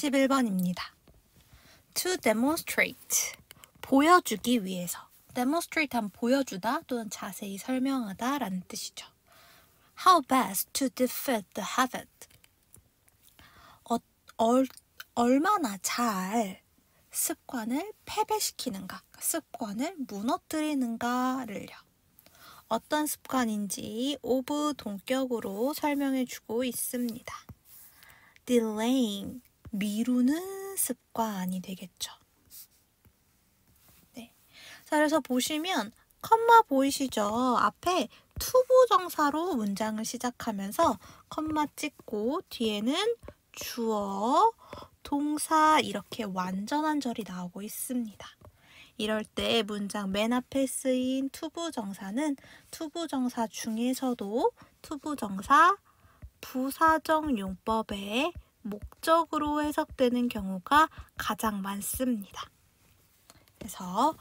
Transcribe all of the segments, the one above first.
31번입니다. To demonstrate, 보여주기 위해서. demonstrate 하면 보여주다 또는 자세히 설명하다 라는 뜻이죠. How best to defeat the habit. 얼마나 잘 습관을 패배시키는가, 습관을 무너뜨리는가를요. 어떤 습관인지 of 동격으로 설명해주고 있습니다. Delaying, 미루는 습관이 되겠죠. 네. 자, 그래서 보시면 컴마 보이시죠? 앞에 투부정사로 문장을 시작하면서 컴마 찍고 뒤에는 주어, 동사 이렇게 완전한 절이 나오고 있습니다. 이럴 때 문장 맨 앞에 쓰인 투부정사는 투부정사 중에서도 투부정사 부사적 용법의 목적으로 해석되는 경우가 가장 많습니다. 그래서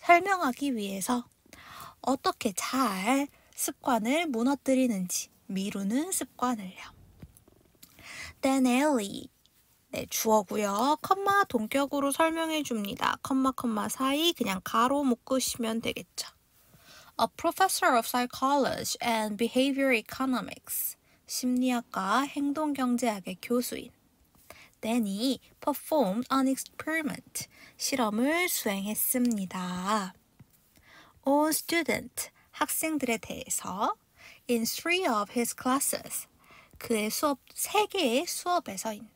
설명하기 위해서 어떻게 잘 습관을 무너뜨리는지 미루는 습관을요. Then Ellie, 네, 주어고요. 컴마 동격으로 설명해 줍니다. 컴마 사이 그냥 가로 묶으시면 되겠죠. A professor of psychology and behavior economics, 심리학과 행동경제학의 교수인 Danny performed an experiment, 실험을 수행했습니다. On student, 학생들에 대해서 in 3 of his classes, 그의 수업 3개의 수업에서인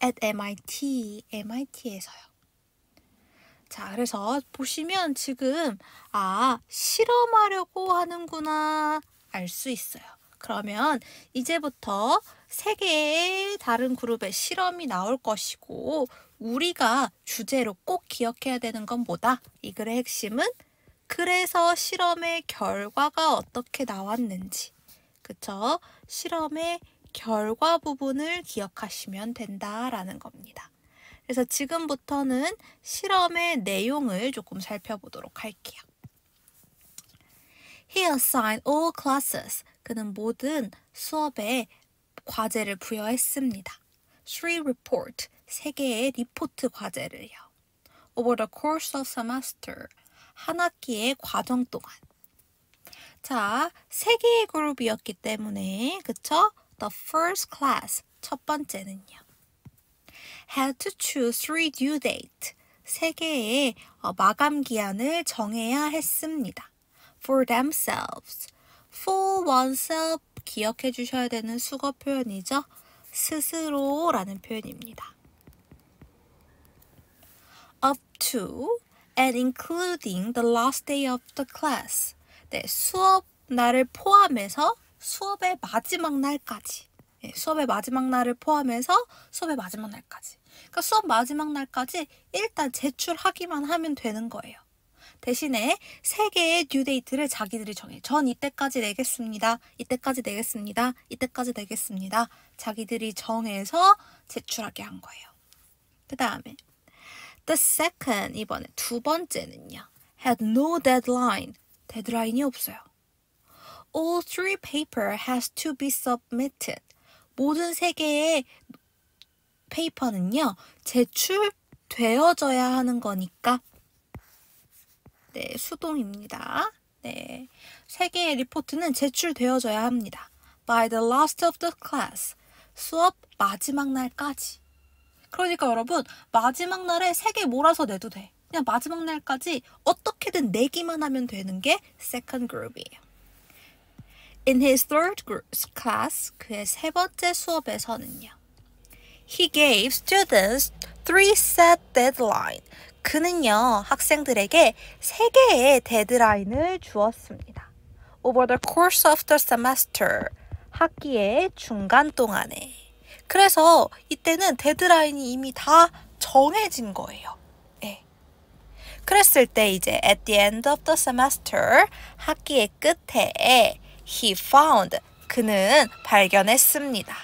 at MIT에서요. 자, 그래서 보시면 지금 실험하려고 하는구나 알 수 있어요. 그러면 이제부터 3개의 다른 그룹의 실험이 나올 것이고 우리가 주제로 꼭 기억해야 되는 건 뭐다? 이 글의 핵심은 그래서 실험의 결과가 어떻게 나왔는지, 그쵸? 실험의 결과 부분을 기억하시면 된다라는 겁니다. 그래서 지금부터는 실험의 내용을 조금 살펴보도록 할게요. He assigned all classes. 그는 모든 수업에 과제를 부여했습니다. 3 report, 3개의 리포트 과제를요. Over the course of semester, 한 학기의 과정 동안. 자, 3개의 그룹이었기 때문에, 그쵸? The first class, 첫 번째는요. Had to choose 3 due date, 3개의 마감 기한을 정해야 했습니다. For themselves, for oneself 기억해 주셔야 되는 수거 표현이죠. 스스로라는 표현입니다. Up to and including the last day of the class. 네, 수업 날을 포함해서 수업의 마지막 날까지. 네, 수업의 마지막 날을 포함해서 수업의 마지막 날까지. 그러니까 수업 마지막 날까지 일단 제출하기만 하면 되는 거예요. 대신에 3개의 듀데이트를 자기들이 정해. 전 이때까지 내겠습니다. 이때까지 내겠습니다. 이때까지 내겠습니다. 자기들이 정해서 제출하게 한 거예요. 그 다음에 The second, 이번에 두 번째는요. Had no deadline. 데드라인이 없어요. All 3 paper has to be submitted. 모든 3개의 페이퍼는요. 제출되어져야 하는 거니까 네, 수동입니다. 네, 3개의 리포트는 제출되어져야 합니다. By the last of the class. 수업 마지막 날까지. 그러니까 여러분, 마지막 날에 3개 몰아서 내도 돼. 그냥 마지막 날까지 어떻게든 내기만 하면 되는 게 second group이에요. In his third class, 그의 3번째 수업에서는요. He gave students 3 set deadline. 그는요, 학생들에게 3개의 데드라인을 주었습니다. Over the course of the semester, 학기의 중간 동안에. 그래서 이때는 데드라인이 이미 다 정해진 거예요. 네. 그랬을 때 이제 at the end of the semester, 학기의 끝에 he found, 그는 발견했습니다.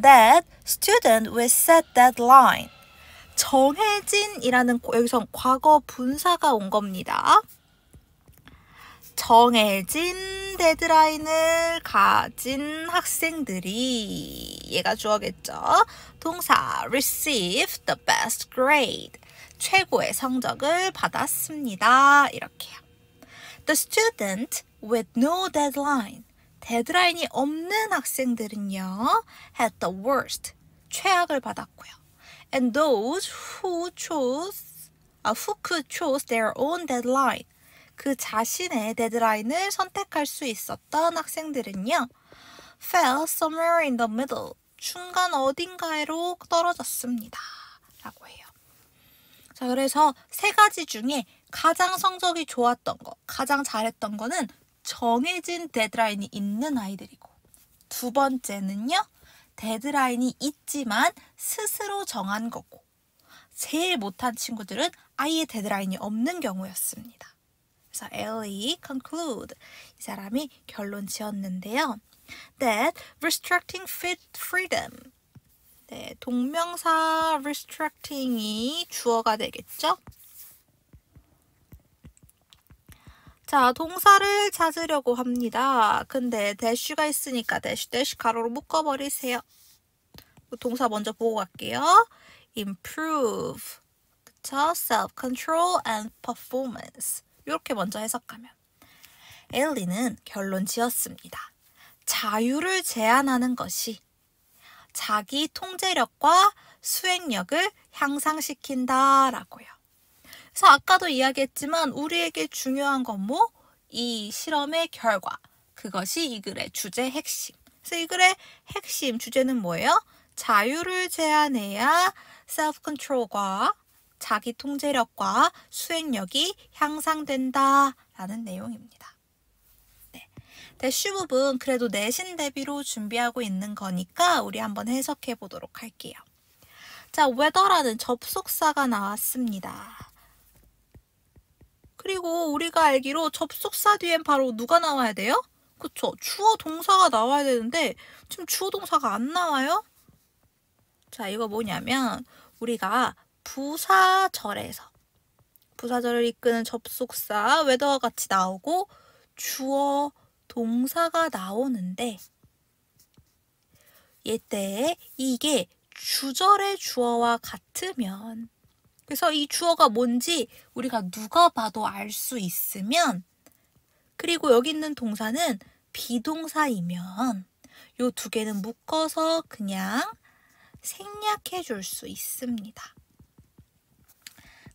That student will set deadline. 정해진이라는 여기서 과거 분사가 온 겁니다. 정해진 빠른 데드라인을 가진 학생들이 얘가 주어겠죠. 동사 receive the best grade. 최고의 성적을 받았습니다. 이렇게요. The student with no deadline. 데드라인이 없는 학생들은요. had the worst. 최악을 받았고요. And those who could choose their own deadline. 그 자신의 데드라인을 선택할 수 있었던 학생들은요. fell somewhere in the middle. 중간 어딘가로 떨어졌습니다. 라고 해요. 자, 그래서 세 가지 중에 가장 성적이 좋았던 거, 가장 잘했던 거는 정해진 데드라인이 있는 아이들이고, 두 번째는요. 데드라인이 있지만 스스로 정한 거고, 제일 못한 친구들은 아예 데드라인이 없는 경우였습니다. 그래서 Ellie conclude, 이 사람이 결론 지었는데요. That restricting freedom, 네, 동명사 restricting이 주어가 되겠죠? 자, 동사를 찾으려고 합니다. 근데 dash가 있으니까 dash 가로로 묶어버리세요. 동사 먼저 보고 갈게요. improve, 그쵸? self-control and performance. 이렇게 먼저 해석하면 엘리는 결론 지었습니다. 자유를 제한하는 것이 자기 통제력과 수행력을 향상시킨다 라고요. 그래서 아까도 이야기했지만 우리에게 중요한 건 뭐? 이 실험의 결과. 그것이 이 글의 주제 핵심. 그래서 이 글의 핵심 주제는 뭐예요? 자유를 제한해야 self-control과 자기 통제력과 수행력이 향상된다라는 내용입니다. 네. 대쉬 부분 그래도 내신 대비로 준비하고 있는 거니까 우리 한번 해석해 보도록 할게요. 자, whether라는 접속사가 나왔습니다. 그리고 우리가 알기로 접속사 뒤엔 바로 누가 나와야 돼요? 그쵸? 주어 동사가 나와야 되는데 지금 주어 동사가 안 나와요? 자, 이거 뭐냐면 우리가 부사절을 이끄는 접속사 whether와 같이 나오고 주어 동사가 나오는데 이때 이게 주절의 주어와 같으면, 그래서 이 주어가 뭔지 우리가 누가 봐도 알 수 있으면, 그리고 여기 있는 동사는 비동사이면 요 두 개는 묶어서 그냥 생략해 줄 수 있습니다.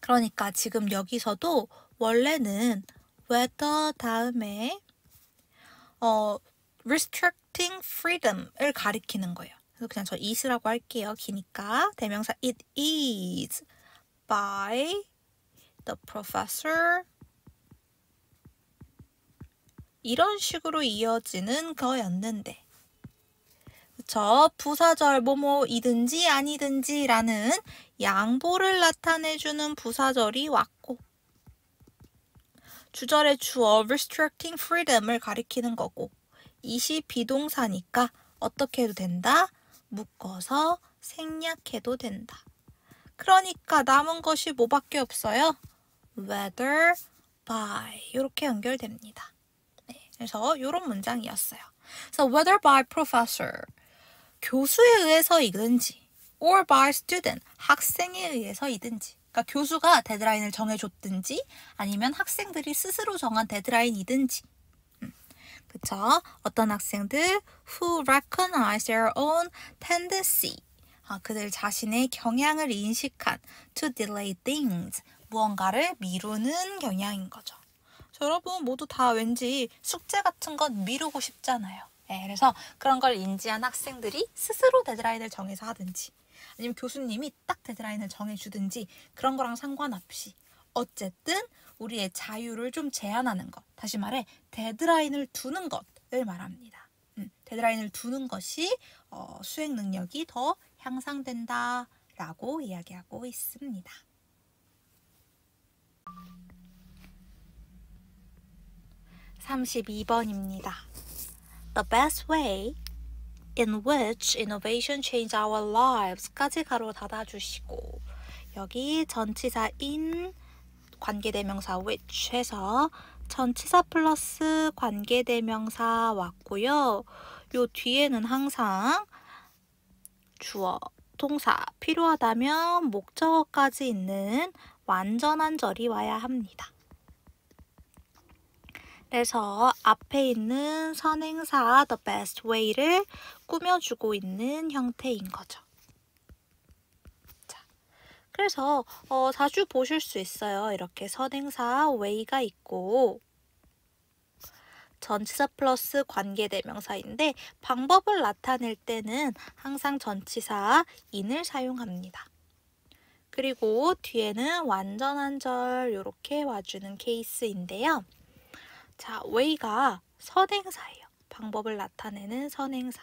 그러니까 지금 여기서도 원래는 whether 다음에 restricting freedom을 가리키는 거예요. 그래서 그냥 저 is라고 할게요. 기니까 대명사 it is by the professor 이런 식으로 이어지는 거였는데, 그쵸? 부사절 뭐뭐이든지 아니든지 라는 양보를 나타내주는 부사절이 왔고, 주절의 주어 restricting freedom을 가리키는 거고, 이시 비동사니까 어떻게 해도 된다? 묶어서 생략해도 된다. 그러니까 남은 것이 뭐밖에 없어요? whether, by 이렇게 연결됩니다. 네, 그래서 이런 문장이었어요. 그래서 whether by professor, 교수에 의해서이든지 or by student, 학생에 의해서이든지, 그러니까 교수가 데드라인을 정해줬든지 아니면 학생들이 스스로 정한 데드라인이든지, 그쵸? 어떤 학생들 who recognize their own tendency, 그들 자신의 경향을 인식한 to delay things, 무언가를 미루는 경향인 거죠. 여러분 모두 다 왠지 숙제 같은 건 미루고 싶잖아요. 네, 그래서 그런 걸 인지한 학생들이 스스로 데드라인을 정해서 하든지 아니면 교수님이 딱 데드라인을 정해주든지 그런 거랑 상관없이 어쨌든 우리의 자유를 좀 제한하는 것, 다시 말해 데드라인을 두는 것을 말합니다. 데드라인을 두는 것이 수행 능력이 더 향상된다라고 이야기하고 있습니다. 32번입니다. The best way in which innovation changed our lives 까지 가로 닫아주시고, 여기 전치사 in 관계대명사 which 해서 전치사 플러스 관계대명사 왔고요. 요 뒤에는 항상 주어, 동사, 필요하다면 목적어까지 있는 완전한 절이 와야 합니다. 그래서 앞에 있는 선행사 the best way를 꾸며주고 있는 형태인 거죠. 자, 그래서 자주 보실 수 있어요. 이렇게 선행사 way가 있고 전치사 플러스 관계대명사인데 방법을 나타낼 때는 항상 전치사 in을 사용합니다. 그리고 뒤에는 완전한 절 이렇게 와주는 케이스인데요. 자, way가 선행사예요. 방법을 나타내는 선행사.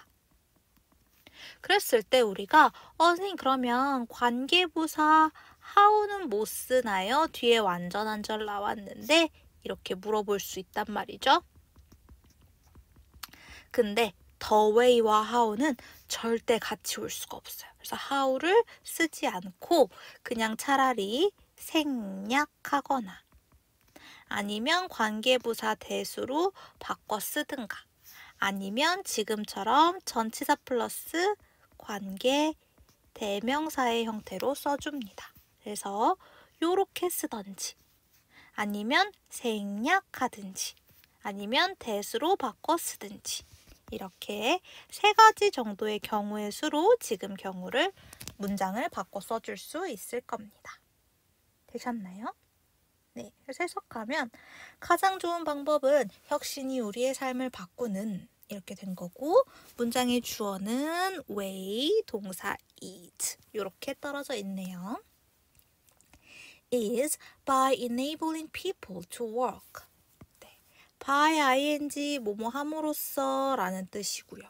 그랬을 때 우리가 선생님 그러면 관계부사 how는 못 쓰나요? 뒤에 완전한 절 나왔는데 이렇게 물어볼 수 있단 말이죠. 근데 the way와 how는 절대 같이 올 수가 없어요. 그래서 how를 쓰지 않고 그냥 차라리 생략하거나 아니면 관계부사 대수로 바꿔 쓰든가 아니면 지금처럼 전치사 플러스 관계 대명사의 형태로 써줍니다. 그래서 요렇게 쓰던지 아니면 생략하든지 아니면 대수로 바꿔 쓰든지 이렇게 세 가지 정도의 경우의 수로 지금 경우를 문장을 바꿔 써줄 수 있을 겁니다. 되셨나요? 네, 그래서 해석하면 가장 좋은 방법은 혁신이 우리의 삶을 바꾸는 이렇게 된 거고 문장의 주어는 way, 동사 is 이렇게 떨어져 있네요. is by enabling people to work. 네, by ing 뭐뭐 함으로써 라는 뜻이고요.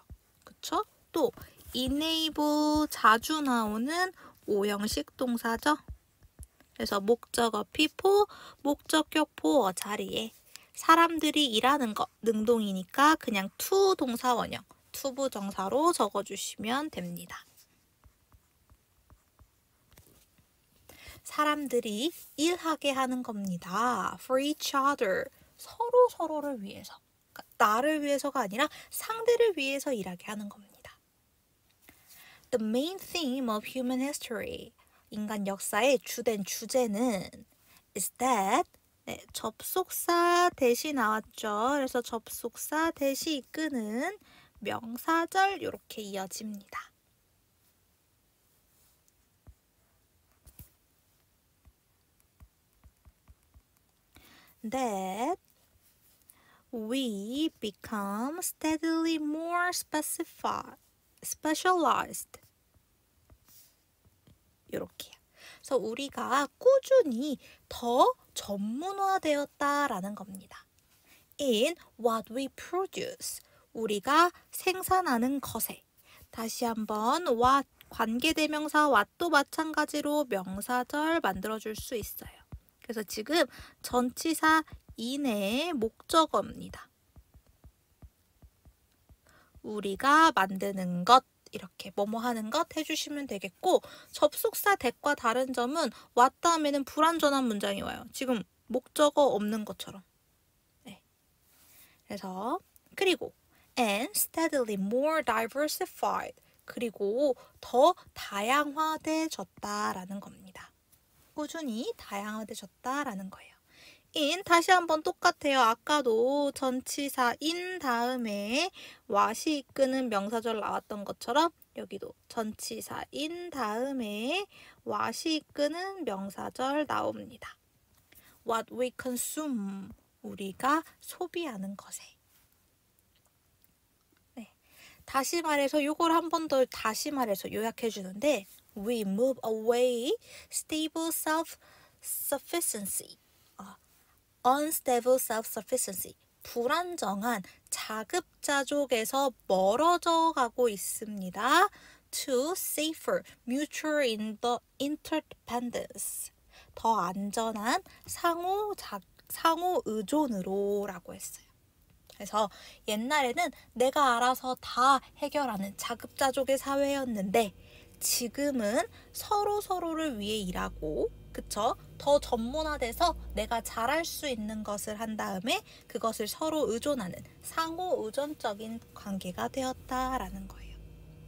그쵸? 또 enable 자주 나오는 오형식 동사죠. 그래서 목적어 people, 목적격 보어 자리에 사람들이 일하는 것, 능동이니까 그냥 to 동사 원형, to 부정사로 적어주시면 됩니다. 사람들이 일하게 하는 겁니다. For each other, 서로를 위해서. 그러니까 나를 위해서가 아니라 상대를 위해서 일하게 하는 겁니다. The main theme of human history, 인간 역사의 주된 주제는 is that, 네, 접속사 대시 나왔죠. 그래서 접속사 대시 이끄는 명사절 이렇게 이어집니다. That we become steadily more specialized. 이렇게요. 그래서 우리가 꾸준히 더 전문화되었다라는 겁니다. In what we produce. 우리가 생산하는 것에. 다시 한번 what 관계대명사 what도 마찬가지로 명사절 만들어줄 수 있어요. 그래서 지금 전치사 in의 목적어입니다. 우리가 만드는 것 이렇게 뭐뭐 하는 것 해주시면 되겠고 접속사 that과 다른 점은 what 다음에는 불완전한 문장이 와요. 지금 목적어 없는 것처럼. 네. 그래서 그리고 and steadily more diversified 그리고 더 다양화돼졌다라는 겁니다. 꾸준히 다양화돼졌다라는 거예요. in 다시 한번 똑같아요. 아까도 전치사 in 다음에 what이 이끄는 명사절 나왔던 것처럼 여기도 전치사 in 다음에 what이 이끄는 명사절 나옵니다. What we consume, 우리가 소비하는 것에. 네. 다시 말해서 이걸 한 번 더 다시 말해서 요약해 주는데 we move away stable self-sufficiency. unstable self-sufficiency, 불안정한 자급자족에서 멀어져 가고 있습니다. to safer mutual interdependence, 더 안전한 상호 의존으로 라고 했어요. 그래서 옛날에는 내가 알아서 다 해결하는 자급자족의 사회였는데 지금은 서로를 위해 일하고 그쵸? 더 전문화돼서 내가 잘할 수 있는 것을 한 다음에 그것을 서로 의존하는 상호 의존적인 관계가 되었다라는 거예요.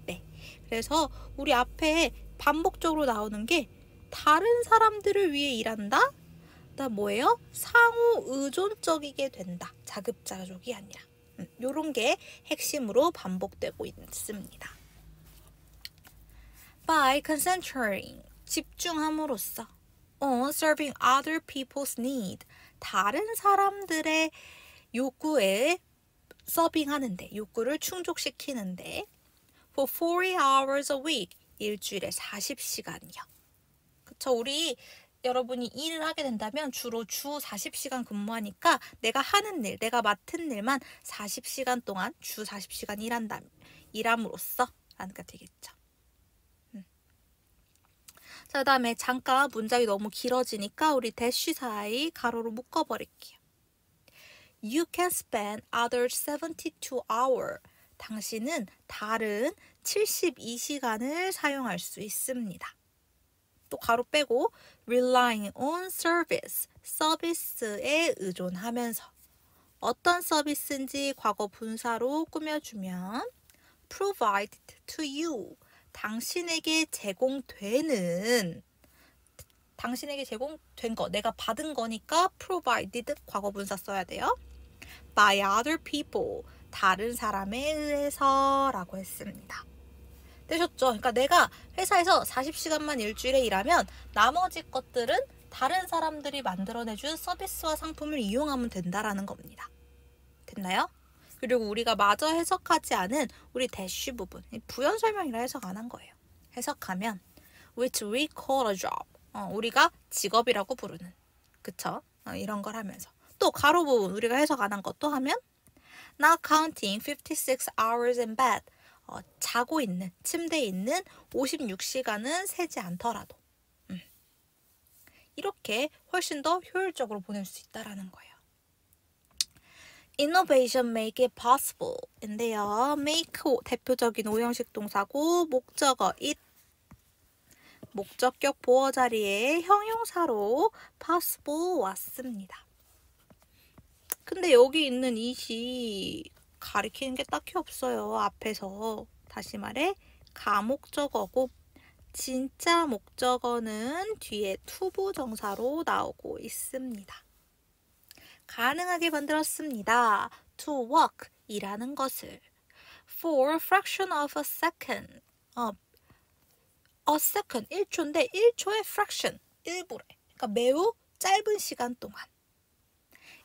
네. 그래서 우리 앞에 반복적으로 나오는 게 다른 사람들을 위해 일한다? 그다음 뭐예요? 상호 의존적이게 된다. 자급자족이 아니라. 요런 게 핵심으로 반복되고 있습니다. By concentrating, 집중함으로써 on serving other people's need, 다른 사람들의 요구에 서빙하는데, 요구를 충족시키는데 for 40 hours a week, 일주일에 40시간이요. 그쵸? 우리 여러분이 일을 하게 된다면 주로 주 40시간 근무하니까 내가 하는 일, 내가 맡은 일만 40시간 동안 주 40시간 일함으로써 라는 게 되겠죠. 자, 그 다음에 잠깐 문장이 너무 길어지니까 우리 대쉬 사이 가로로 묶어버릴게요. You can spend other 72 hours. 당신은 다른 72시간을 사용할 수 있습니다. 또 가로 빼고 relying on service, 서비스에 의존하면서 어떤 서비스인지 과거 분사로 꾸며주면 provided to you, 당신에게 제공된 거, 내가 받은 거니까 provided 과거 분사 써야 돼요. by other people, 다른 사람에 의해서 라고 했습니다. 되셨죠? 그러니까 내가 회사에서 40시간만 일주일에 일하면 나머지 것들은 다른 사람들이 만들어내준 서비스와 상품을 이용하면 된다라는 겁니다. 됐나요? 그리고 우리가 마저 해석하지 않은 우리 대쉬 부분, 부연 설명이라 해석 안 한 거예요. 해석하면 which we call a job, 우리가 직업이라고 부르는, 그쵸? 이런 걸 하면서 또 가로 부분 우리가 해석 안 한 것도 하면 not counting 56 hours in bed, 자고 있는, 침대에 있는 56시간은 세지 않더라도 이렇게 훨씬 더 효율적으로 보낼 수 있다라는 거예요. Innovation make it possible 인데요. make 대표적인 오형식 동사고 목적어 it, 목적격 보어 자리에 형용사로 possible 왔습니다. 근데 여기 있는 it이 가리키는 게 딱히 없어요. 앞에서 다시 말해 가목적어고 진짜 목적어는 뒤에 투부정사로 나오고 있습니다. 가능하게 만들었습니다. To walk, 일하는 것을. For fraction of a second. A second, 1초인데 1초의 fraction, 1분의. 그러니까 매우 짧은 시간 동안.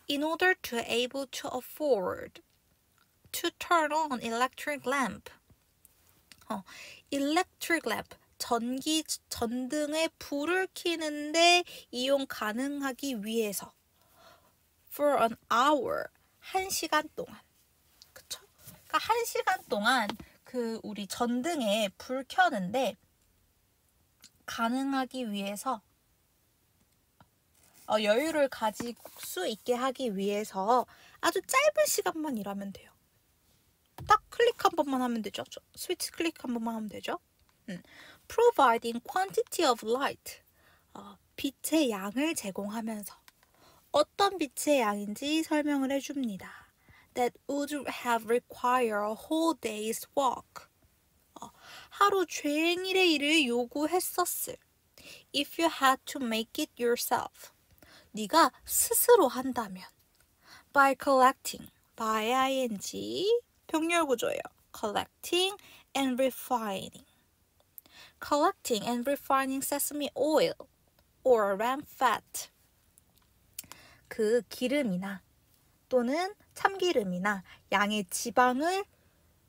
In order to able to afford to turn on electric lamp. electric lamp, 전등의 불을 켜는데 이용 가능하기 위해서. For an hour, 1시간 동안. 그쵸? 그러니까 1시간 동안 우리 전등에 불 켜는데 가능하기 위해서 여유를 가질 수 있게 하기 위해서 아주 짧은 시간만 일하면 돼요. 딱 클릭 한 번만 하면 되죠. 스위치 클릭 한 번만 하면 되죠. Providing quantity of light, 빛의 양을 제공하면서 어떤 빛의 양인지 설명을 해줍니다. That would have required a whole day's walk. 하루 종일의 일을 요구했었을. If you had to make it yourself. 네가 스스로 한다면. By collecting, by ing, 병렬 구조예요. Collecting and refining. Collecting and refining sesame oil or ram fat. 그 기름이나 또는 참기름이나 양의 지방을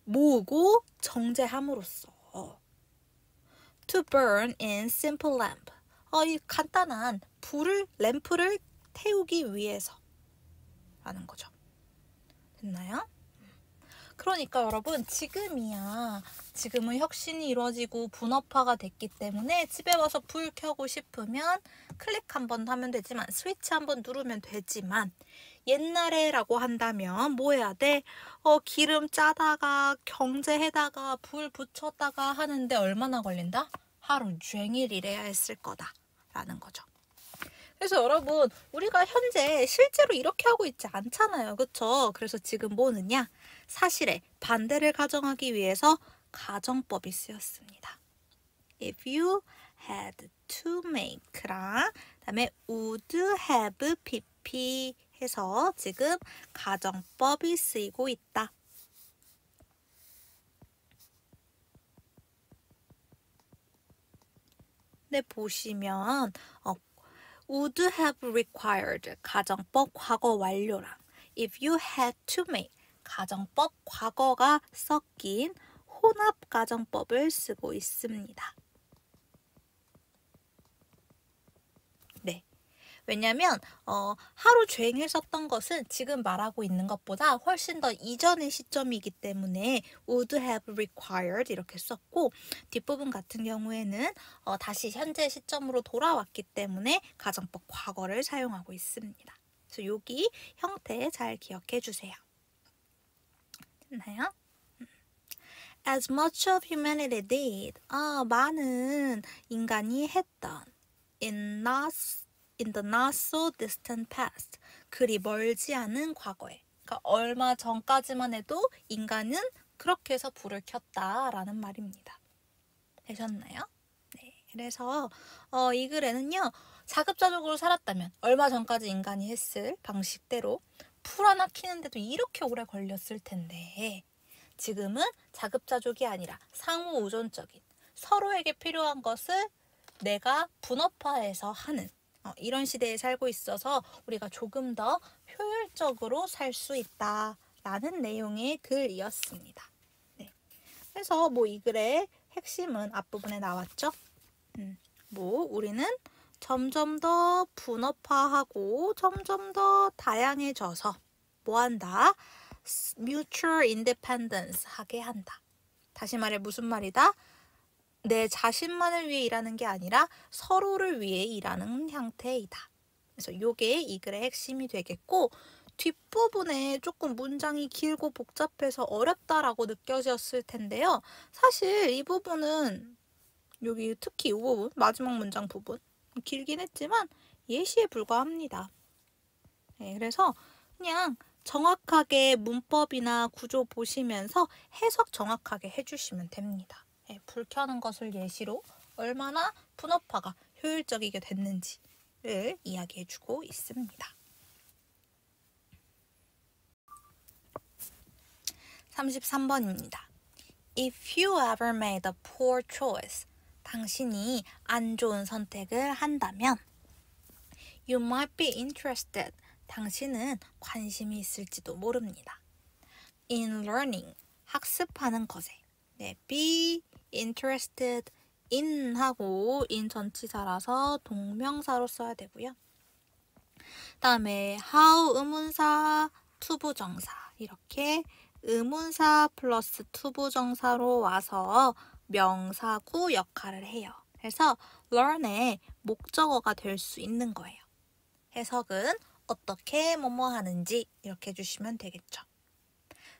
모으고 정제함으로써 to burn in simple lamp. 이 간단한 램프를 태우기 위해서 라는 거죠. 됐나요? 그러니까 여러분 지금은 혁신이 이루어지고 분업화가 됐기 때문에 집에 와서 불 켜고 싶으면 클릭 한번 하면 되지만 스위치 한번 누르면 되지만 옛날에라고 한다면 뭐 해야 돼? 기름 짜다가 경제해다가 불 붙였다가 하는데 얼마나 걸린다? 하루 종일 일해야 했을 거다 라는 거죠. 그래서 여러분, 우리가 현재 실제로 이렇게 하고 있지 않잖아요. 그쵸? 그래서 지금 뭐느냐? 사실의 반대를 가정하기 위해서 가정법이 쓰였습니다. If you had to make랑 그다음에 would have pp 해서 지금 가정법이 쓰이고 있다. 네, 보시면 would have required 가정법 과거 완료랑 if you had to make 가정법 과거가 섞인 혼합 가정법을 쓰고 있습니다. 네. 왜냐면 하루 종일 했었던 것은 지금 말하고 있는 것보다 훨씬 더 이전의 시점이기 때문에 would have required 이렇게 썼고 뒷부분 같은 경우에는 다시 현재 시점으로 돌아왔기 때문에 가정법 과거를 사용하고 있습니다. 그래서 여기 형태 잘 기억해 주세요. 됐나요? As much of humanity did. 많은 인간이 했던 in the not so distant past. 그리 멀지 않은 과거에. 그러니까 얼마 전까지만 해도 인간은 그렇게 해서 불을 켰다라는 말입니다. 되셨나요? 네. 그래서 이 글에는요. 자급자족으로 살았다면 얼마 전까지 인간이 했을 방식대로 풀 하나 키는데도 이렇게 오래 걸렸을 텐데 지금은 자급자족이 아니라 상호우존적인 서로에게 필요한 것을 내가 분업화해서 하는 이런 시대에 살고 있어서 우리가 조금 더 효율적으로 살 수 있다라는 내용의 글이었습니다. 네. 그래서 이 글의 핵심은 앞부분에 나왔죠. 우리는 점점 더 분업화하고 점점 더 다양해져서 뭐한다? mutual independence 하게 한다. 다시 말해 무슨 말이다? 내 자신만을 위해 일하는 게 아니라 서로를 위해 일하는 형태이다. 그래서 이게 이 글의 핵심이 되겠고 뒷부분에 조금 문장이 길고 복잡해서 어렵다라고 느껴졌을 텐데요. 사실 이 부분은 여기 특히 이 부분 마지막 문장 부분 길긴 했지만 예시에 불과합니다. 네, 그래서 그냥 정확하게 문법이나 구조 보시면서 해석 정확하게 해주시면 됩니다. 네, 불 켜는 것을 예시로 얼마나 분업화가 효율적이게 됐는지를 이야기해주고 있습니다. 33번입니다. If you ever made a poor choice, 당신이 안 좋은 선택을 한다면 You might be interested, 당신은 관심이 있을지도 모릅니다. In learning, 학습하는 것에 네, be interested in 하고 in 전치사라서 동명사로 써야 되고요. 다음에 how 의문사, 투부정사 이렇게 의문사 플러스 투부정사로 와서 명사구 역할을 해요. 그래서 learn의 목적어가 될 수 있는 거예요. 해석은 어떻게 뭐뭐 하는지 이렇게 해주시면 되겠죠.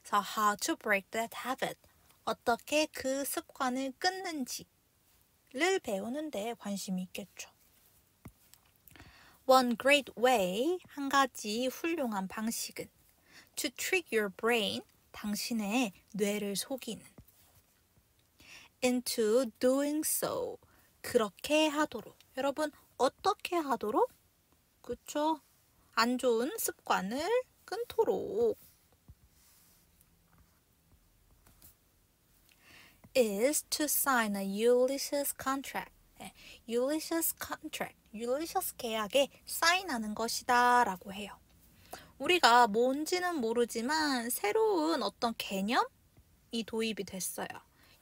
그래서 how to break that habit. 어떻게 그 습관을 끊는지를 배우는데 관심이 있겠죠. One great way, 한 가지 훌륭한 방식은 to trick your brain, 당신의 뇌를 속이는 into doing so, 그렇게 하도록. 여러분, 어떻게 하도록? 그쵸? 안 좋은 습관을 끊도록. is to sign a Ulysses contract. Ulysses contract, Ulysses 계약에 사인하는 것이다 라고 해요. 우리가 뭔지는 모르지만 새로운 어떤 개념이 도입이 됐어요.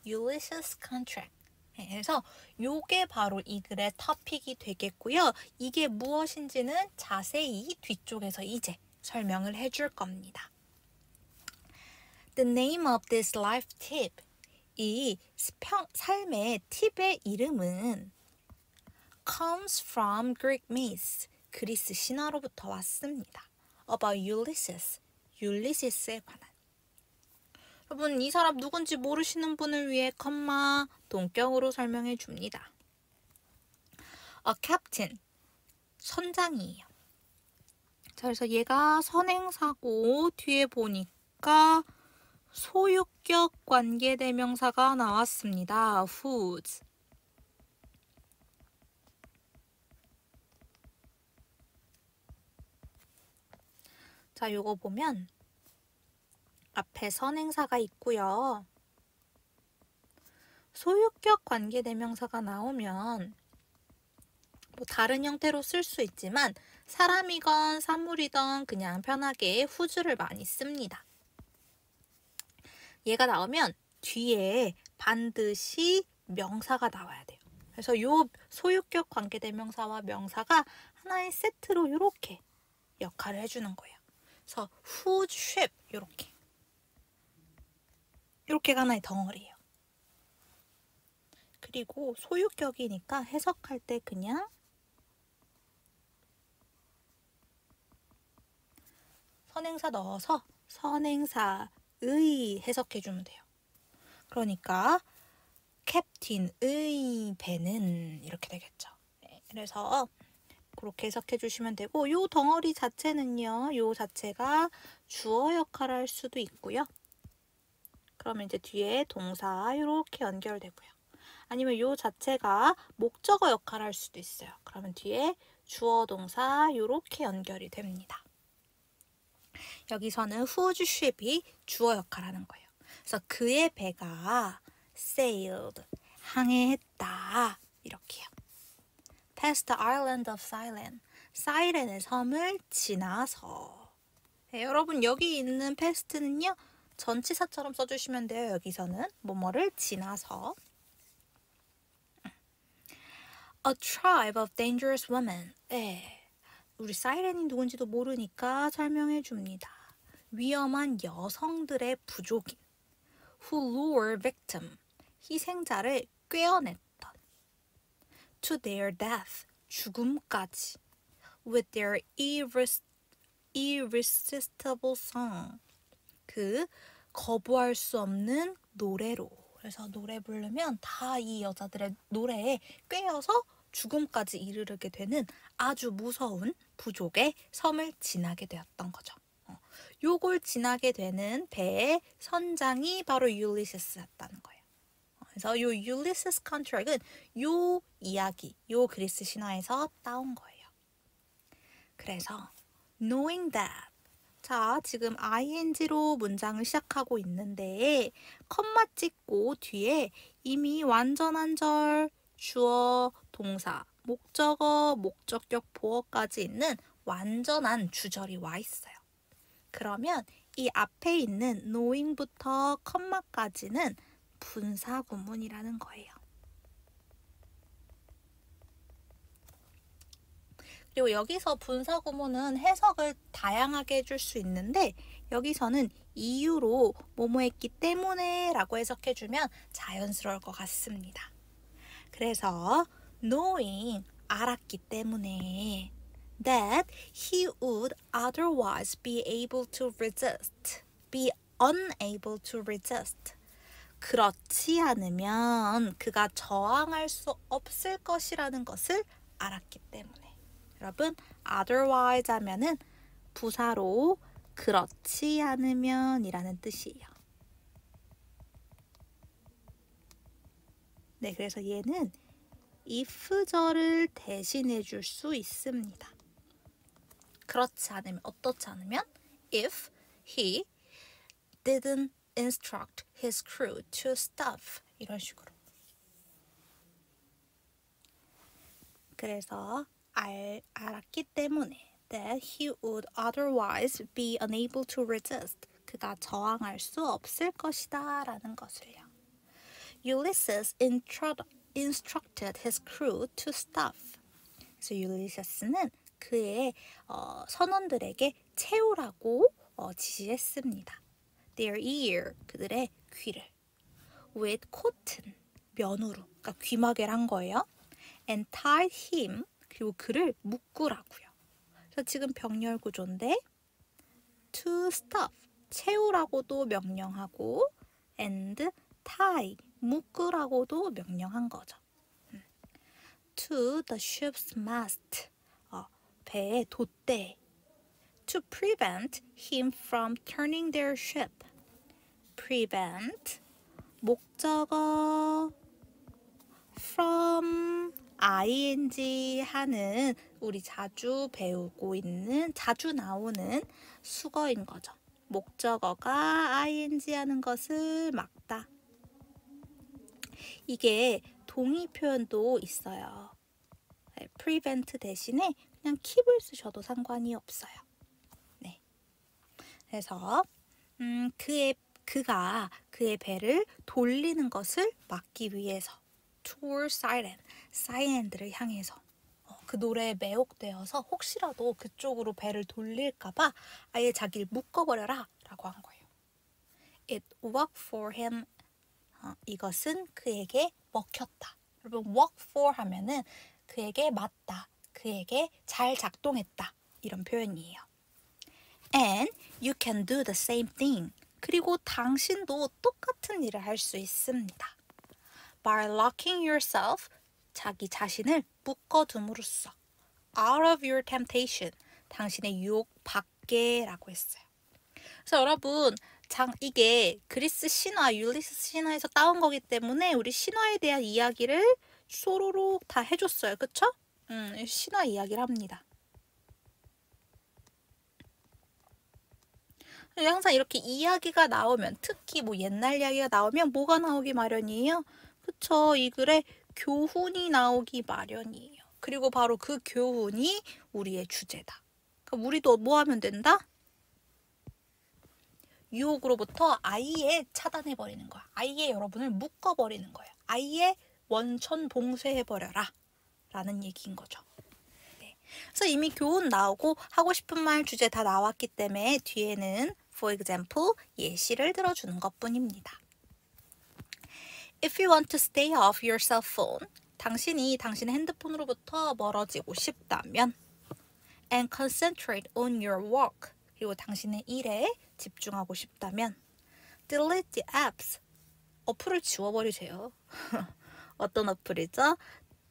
Ulysses contract. 그래서 요게 바로 이 글의 토픽이 되겠고요. 이게 무엇인지는 자세히 뒤쪽에서 이제 설명을 해줄 겁니다. The name of this life tip. 이 삶의 팁의 이름은 comes from Greek myths, 그리스 신화로부터 왔습니다. About Ulysses, 율리시스에 관한. 여러분, 이 사람 누군지 모르시는 분을 위해 동격으로 설명해 줍니다. A captain, 선장이에요. 자, 그래서 얘가 선행사고 뒤에 보니까 소유격 관계대명사가 나왔습니다. whose. 자, 요거 보면 앞에 선행사가 있고요. 소유격 관계대명사가 나오면 뭐 다른 형태로 쓸 수 있지만 사람이건 사물이건 그냥 편하게 whose를 많이 씁니다. 얘가 나오면 뒤에 반드시 명사가 나와야 돼요. 그래서 요 소유격 관계대명사와 명사가 하나의 세트로 이렇게 역할을 해주는 거예요. 그래서 whose ship 이렇게가 하나의 덩어리예요. 그리고 소유격이니까 해석할 때 그냥 선행사 넣어서 선행사의 해석해주면 돼요. 그러니까 캡틴의 배는 이렇게 되겠죠. 네, 그래서 그렇게 해석해 주시면 되고 요 덩어리 자체는요. 요 자체가 주어 역할을 할 수도 있고요. 그러면 이제 뒤에 동사 이렇게 연결되고요. 아니면 요 자체가 목적어 역할을 할 수도 있어요. 그러면 뒤에 주어 동사 이렇게 연결이 됩니다. 여기서는 whose ship이 주어 역할을 하는 거예요. 그래서 그의 배가 sailed, 항해했다. 이렇게요. past the island of Siren, 사이렌의 섬을 지나서. 네, 여러분 여기 있는 past는요. 전치사처럼 써주시면 돼요. 여기서는 뭐뭐를 지나서. A tribe of dangerous women. 네, 우리 사이렌이 누군지도 모르니까 설명해 줍니다. 위험한 여성들의 부족인 who lure victim, 희생자를 꿰어냈던 to their death, 죽음까지 with their irresistible song, 그 거부할 수 없는 노래로. 그래서 노래 부르면 다 이 여자들의 노래에 꿰어서 죽음까지 이르게 되는 아주 무서운 부족의 섬을 지나게 되었던 거죠. 요걸 지나게 되는 배의 선장이 바로 율리시스였다는 거예요. 그래서 요 율리시스 컨트랙은 요 이야기, 요 그리스 신화에서 따온 거예요. 그래서 knowing that. 자, 지금 ing로 문장을 시작하고 있는데 컴마 찍고 뒤에 이미 완전한 절, 주어, 동사, 목적어, 목적격, 보어까지 있는 완전한 주절이 와 있어요. 그러면 이 앞에 있는 knowing부터 컴마까지는 분사 구문이라는 거예요. 그리고 여기서 분사 구문은 해석을 다양하게 해줄 수 있는데 여기서는 이유로 뭐뭐 했기 때문에 라고 해석해주면 자연스러울 것 같습니다. 그래서 knowing, 알았기 때문에 that he would otherwise be able to resist, be unable to resist. 그렇지 않으면 그가 저항할 수 없을 것이라는 것을 알았기 때문에. 여러분, otherwise 하면은 부사로 그렇지 않으면 이라는 뜻이에요. 네, 그래서 얘는 if절을 대신해 줄 수 있습니다. 그렇지 않으면, 어떻지 않으면 if he didn't instruct his crew to stuff, 이런 식으로. 그래서 알았기 때문에 that he would otherwise be unable to resist, 그가 저항할 수 없을 것이다 라는 것을요. Ulysses instructed his crew to stuff. 그래서 율리세스는 그의 선원들에게 채우라고 지시했습니다. Their ear, 그들의 귀를. With cotton, 면으로, 그러니까 귀마개를 한 거예요. And tied him, 그리고 그를 묶으라고요. 그래서 지금 병렬 구조인데 to stuff, 채우라고도 명령하고 and tie, 묶으라고도 명령한 거죠. To the ship's mast, 배에 돛대. To prevent him from turning their ship. prevent 목적어 from ing 하는 우리 자주 배우고 있는 자주 나오는 수거인 거죠. 목적어가 ing 하는 것을 막다. 이게 동의 표현도 있어요. prevent 대신에 그냥 keep을 쓰셔도 상관이 없어요. 네. 그래서 그가 그의 배를 돌리는 것을 막기 위해서 toward 사이렌들을 향해서 그 노래에 매혹되어서 혹시라도 그쪽으로 배를 돌릴까봐 아예 자기를 묶어버려라 라고 한 거예요. It worked for him. 이것은 그에게 먹혔다. 여러분 work for 하면은 그에게 맞다, 그에게 잘 작동했다 이런 표현이에요. And you can do the same thing. 그리고 당신도 똑같은 일을 할 수 있습니다. By locking yourself, 자기 자신을 묶어둠으로써 out of your temptation, 당신의 유혹 밖에 라고 했어요. 그래서 여러분 이게 그리스 신화, 율리시스 신화에서 따온 거기 때문에 우리 신화에 대한 이야기를 소로록 다 해줬어요. 그쵸? 신화 이야기를 합니다. 항상 이렇게 이야기가 나오면 특히 뭐 옛날 이야기가 나오면 뭐가 나오기 마련이에요? 그쵸? 이 글에 교훈이 나오기 마련이에요. 그리고 바로 그 교훈이 우리의 주제다. 그럼 우리도 뭐 하면 된다? 유혹으로부터 아예 차단해버리는 거야. 아예 여러분을 묶어버리는 거예요. 아예 원천 봉쇄해버려라 라는 얘기인 거죠. 네. 그래서 이미 교훈 나오고 하고 싶은 말 주제 다 나왔기 때문에 뒤에는 for example 예시를 들어주는 것뿐입니다. If you want to stay off your cell phone, 당신이 당신의 핸드폰으로부터 멀어지고 싶다면 and concentrate on your work, 그리고 당신의 일에 집중하고 싶다면 delete the apps, 어플을 지워버리세요. 어떤 어플이죠?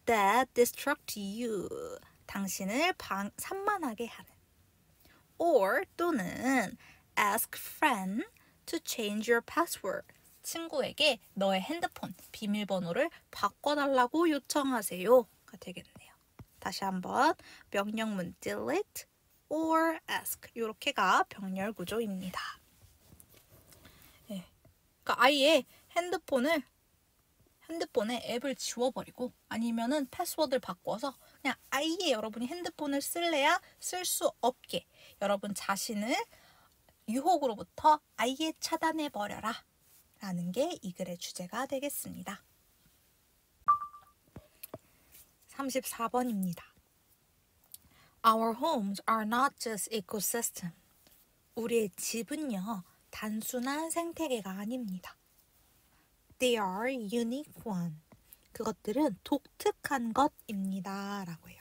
That distract you, 당신을 산만하게 하는. Or 또는 ask friend to change your password, 친구에게 너의 핸드폰 비밀번호를 바꿔달라고 요청하세요가 되겠네요. 다시 한번 명령문 delete or ask, 이렇게가 병렬 구조입니다. 네. 그러니까 아예 핸드폰에 앱을 지워버리고 아니면은 패스워드를 바꿔서 그냥 아예 여러분이 핸드폰을 쓸래야 쓸 수 없게 여러분 자신을 유혹으로부터 아예 차단해버려라 라는 게 이 글의 주제가 되겠습니다. 34번입니다. Our homes are not just ecosystem. 우리의 집은요, 단순한 생태계가 아닙니다. They are unique one. 그것들은 독특한 것입니다. 라고 해요.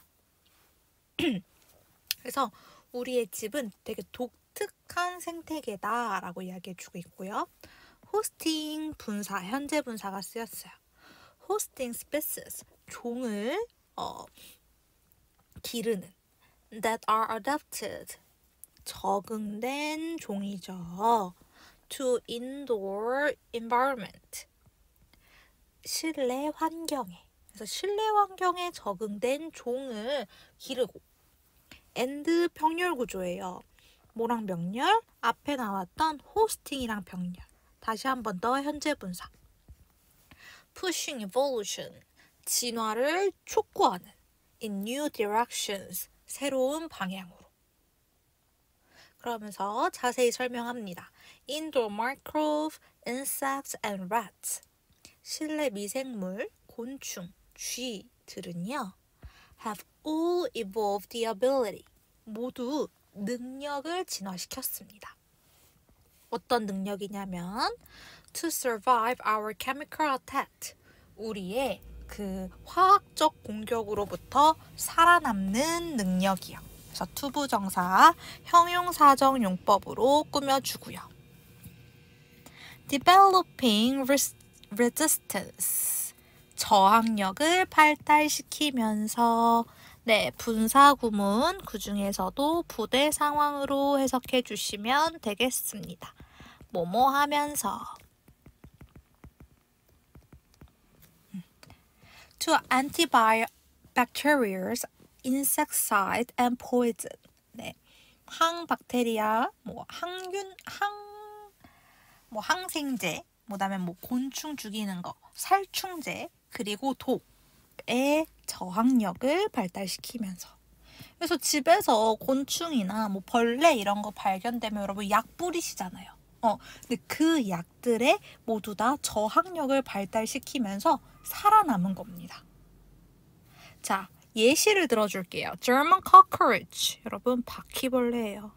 그래서 우리의 집은 되게 독특한 생태계다 라고 이야기해주고 있고요. 호스팅 분사, 현재 분사가 쓰였어요. Hosting species, 종을 기르는 that are adapted, 적응된 종이죠. To indoor environment, 실내 환경에. 그래서 실내 환경에 적응된 종을 기르고 and 병렬 구조예요. 뭐랑 병렬? 앞에 나왔던 hosting이랑 병렬. 다시 한 번 더 현재 분사. Pushing evolution, 진화를 촉구하는. In new directions, 새로운 방향으로. 그러면서 자세히 설명합니다. Indoor microbes, insects and rats. 실내 미생물, 곤충, 쥐들은요, have all evolved the ability. 모두 능력을 진화시켰습니다. 어떤 능력이냐면 to survive our chemical attack. 우리의 그 화학적 공격으로부터 살아남는 능력이요. 그래서 투부정사, 형용사적 용법으로 꾸며주고요. Developing resistance, 저항력을 발달시키면서 네, 분사구문 그 중에서도 부대 상황으로 해석해 주시면 되겠습니다. 뭐뭐 하면서 to antibacterials, insecticide and poison. 네. 항박테리아, 항생제, 그다음에 곤충 죽이는 거, 살충제, 그리고 독의 저항력을 발달시키면서. 그래서 집에서 곤충이나 벌레 이런 거 발견되면 여러분 약 뿌리시잖아요. 근데 그 약들에 모두 다 저항력을 발달시키면서 살아남은 겁니다. 자, 예시를 들어줄게요. German cockroach. 여러분, 바퀴벌레예요.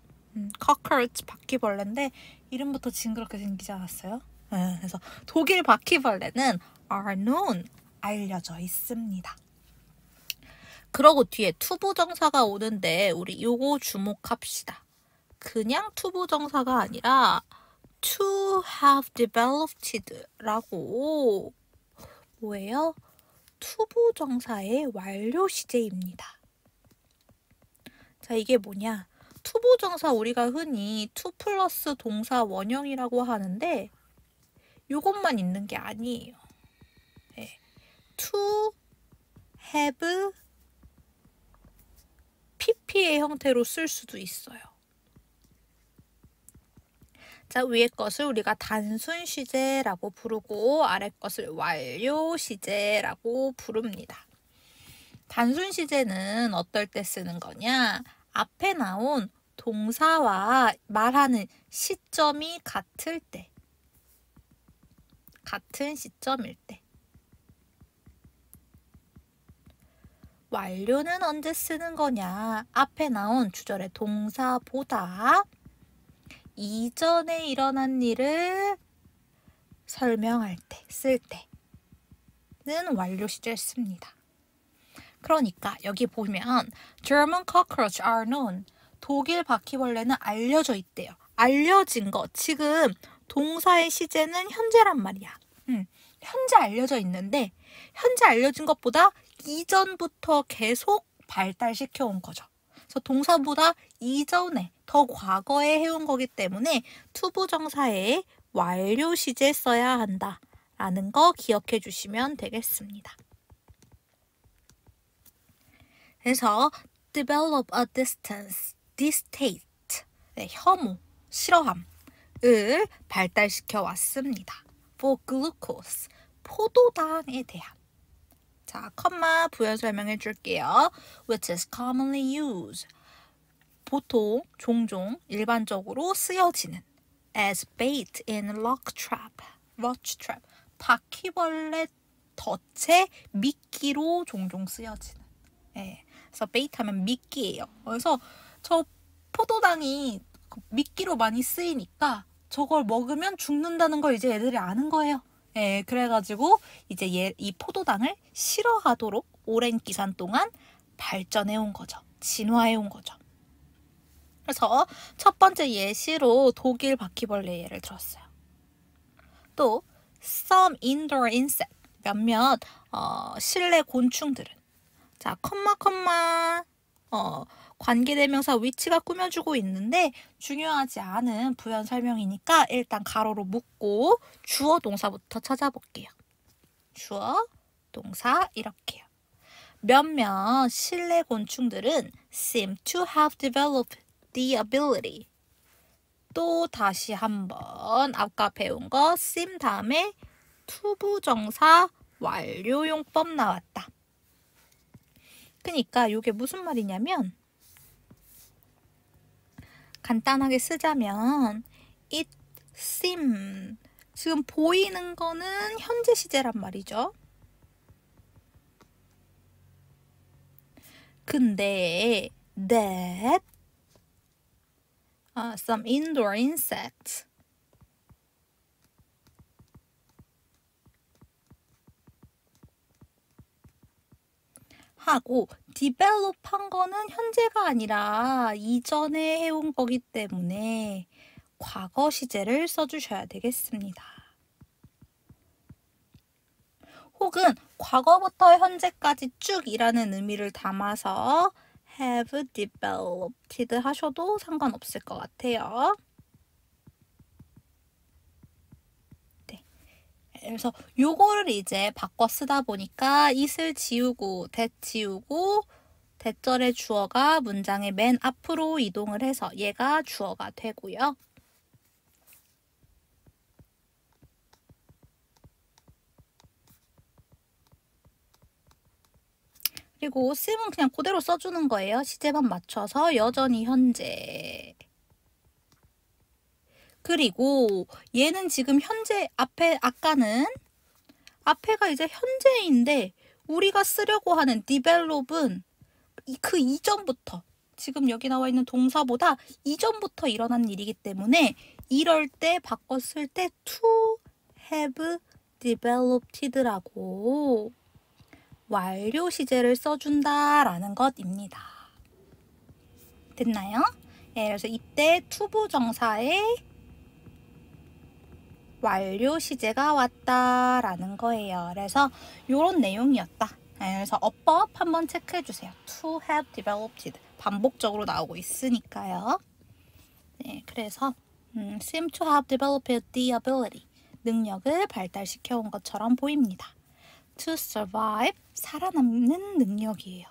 cockroach 바퀴벌레인데 이름부터 징그럽게 생기지 않았어요? 네, 그래서 독일 바퀴벌레는 are known, 알려져 있습니다. 그러고 뒤에 투부정사가 오는데 우리 요거 주목합시다. 그냥 투부정사가 아니라 to have developed 라고 뭐예요? 투부정사의 완료 시제입니다. 자, 이게 뭐냐? 투부정사 우리가 흔히 to 플러스 동사 원형이라고 하는데 요것만 있는 게 아니에요. 네. to have pp의 형태로 쓸 수도 있어요. 자, 위에 것을 우리가 단순 시제라고 부르고 아래 것을 완료 시제라고 부릅니다. 단순 시제는 어떨 때 쓰는 거냐? 앞에 나온 동사와 말하는 시점이 같을 때, 같은 시점일 때. 완료는 언제 쓰는 거냐? 앞에 나온 주절의 동사보다 이전에 일어난 일을 설명할 때, 쓸 때는 완료 시제를 씁니다. 그러니까 여기 보면 German cockroach are known. 독일 바퀴벌레는 알려져 있대요. 알려진 거. 지금 동사의 시제는 현재란 말이야. 현재 알려져 있는데 현재 알려진 것보다 이전부터 계속 발달시켜 온 거죠. 그래서 동사보다 이전에 더 과거에 해온 거기 때문에 투부정사에 완료 시제 써야 한다라는 거 기억해 주시면 되겠습니다. 그래서 develop a distaste, 네, 혐오, 싫어함을 발달시켜 왔습니다. for glucose, 포도당에 대한. 자, 컴마 부연 설명해 줄게요. which is commonly used, 보통, 종종, 일반적으로 쓰여지는 as bait in roach trap, 바퀴벌레 덫의 미끼로 종종 쓰여지는. 네, 그래서 bait 하면 미끼예요. 그래서 저 포도당이 미끼로 많이 쓰이니까 저걸 먹으면 죽는다는 걸 이제 애들이 아는 거예요. 예, 그래가지고 이제 이 포도당을 싫어하도록 오랜 기간 동안 발전해 온 거죠. 진화해 온 거죠. 그래서 첫 번째 예시로 독일 바퀴벌레 예를 들었어요. 또 some indoor insect, 몇몇 실내 곤충들은. 자, 관계대명사 위치가 꾸며주고 있는데 중요하지 않은 부연 설명이니까 일단 가로로 묶고 주어 동사부터 찾아볼게요. 주어 동사 이렇게요. 몇몇 실내 곤충들은 seem to have developed the ability. 또 다시 한번 아까 배운 거 seem 다음에 투부정사 완료용법 나왔다. 그러니까 이게 무슨 말이냐면 간단하게 쓰자면 it seem, 지금 보이는 거는 현재 시제란 말이죠. 근데 that some indoor insects 하고 develop 한 거는 현재가 아니라 이전에 해온 거기 때문에 과거 시제를 써주셔야 되겠습니다. 혹은 과거부터 현재까지 쭉 이라는 의미를 담아서 have developed 하셔도 상관없을 것 같아요. 네. 그래서 요거를 이제 바꿔 쓰다 보니까 it을 지우고 that 지우고 대절의 주어가 문장의 맨 앞으로 이동을 해서 얘가 주어가 되고요. 그리고 씀은 그냥 그대로 써주는 거예요. 시제만 맞춰서 여전히 현재. 그리고 얘는 지금 현재 앞에 앞에가 이제 현재인데 우리가 쓰려고 하는 develop은 그 이전부터 지금 여기 나와 있는 동사보다 이전부터 일어난 일이기 때문에 이럴 때 바꿨을 때 to have developed라고 완료 시제를 써준다라는 것입니다. 됐나요? 네, 그래서 이때 투부정사에 완료 시제가 왔다라는 거예요. 그래서 이런 내용이었다. 네, 그래서 어법 한번 체크해 주세요. To have developed 반복적으로 나오고 있으니까요. 네, 그래서 seem to have developed the ability 능력을 발달시켜 온 것처럼 보입니다. To survive 살아남는 능력이에요.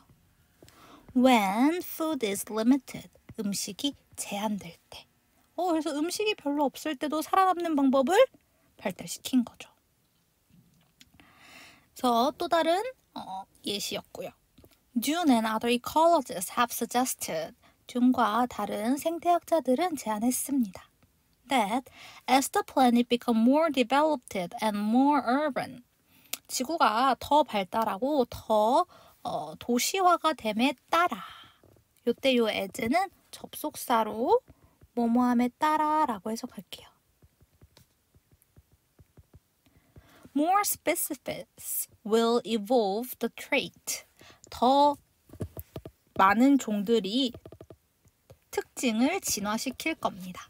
When food is limited 음식이 제한될 때. 그래서 음식이 별로 없을 때도 살아남는 방법을 발달시킨 거죠. 그래서 또 다른 예시였고요. Dune and other ecologists have suggested 듀과 다른 생태학자들은 제안했습니다. That as the planet become more developed and more urban 지구가 더 발달하고 더 도시화가 됨에 따라 요때 요 as는 접속사로 뭐뭐함에 따라라고 해석할게요. More specifics will evolve the trait. 더 많은 종들이 특징을 진화시킬 겁니다.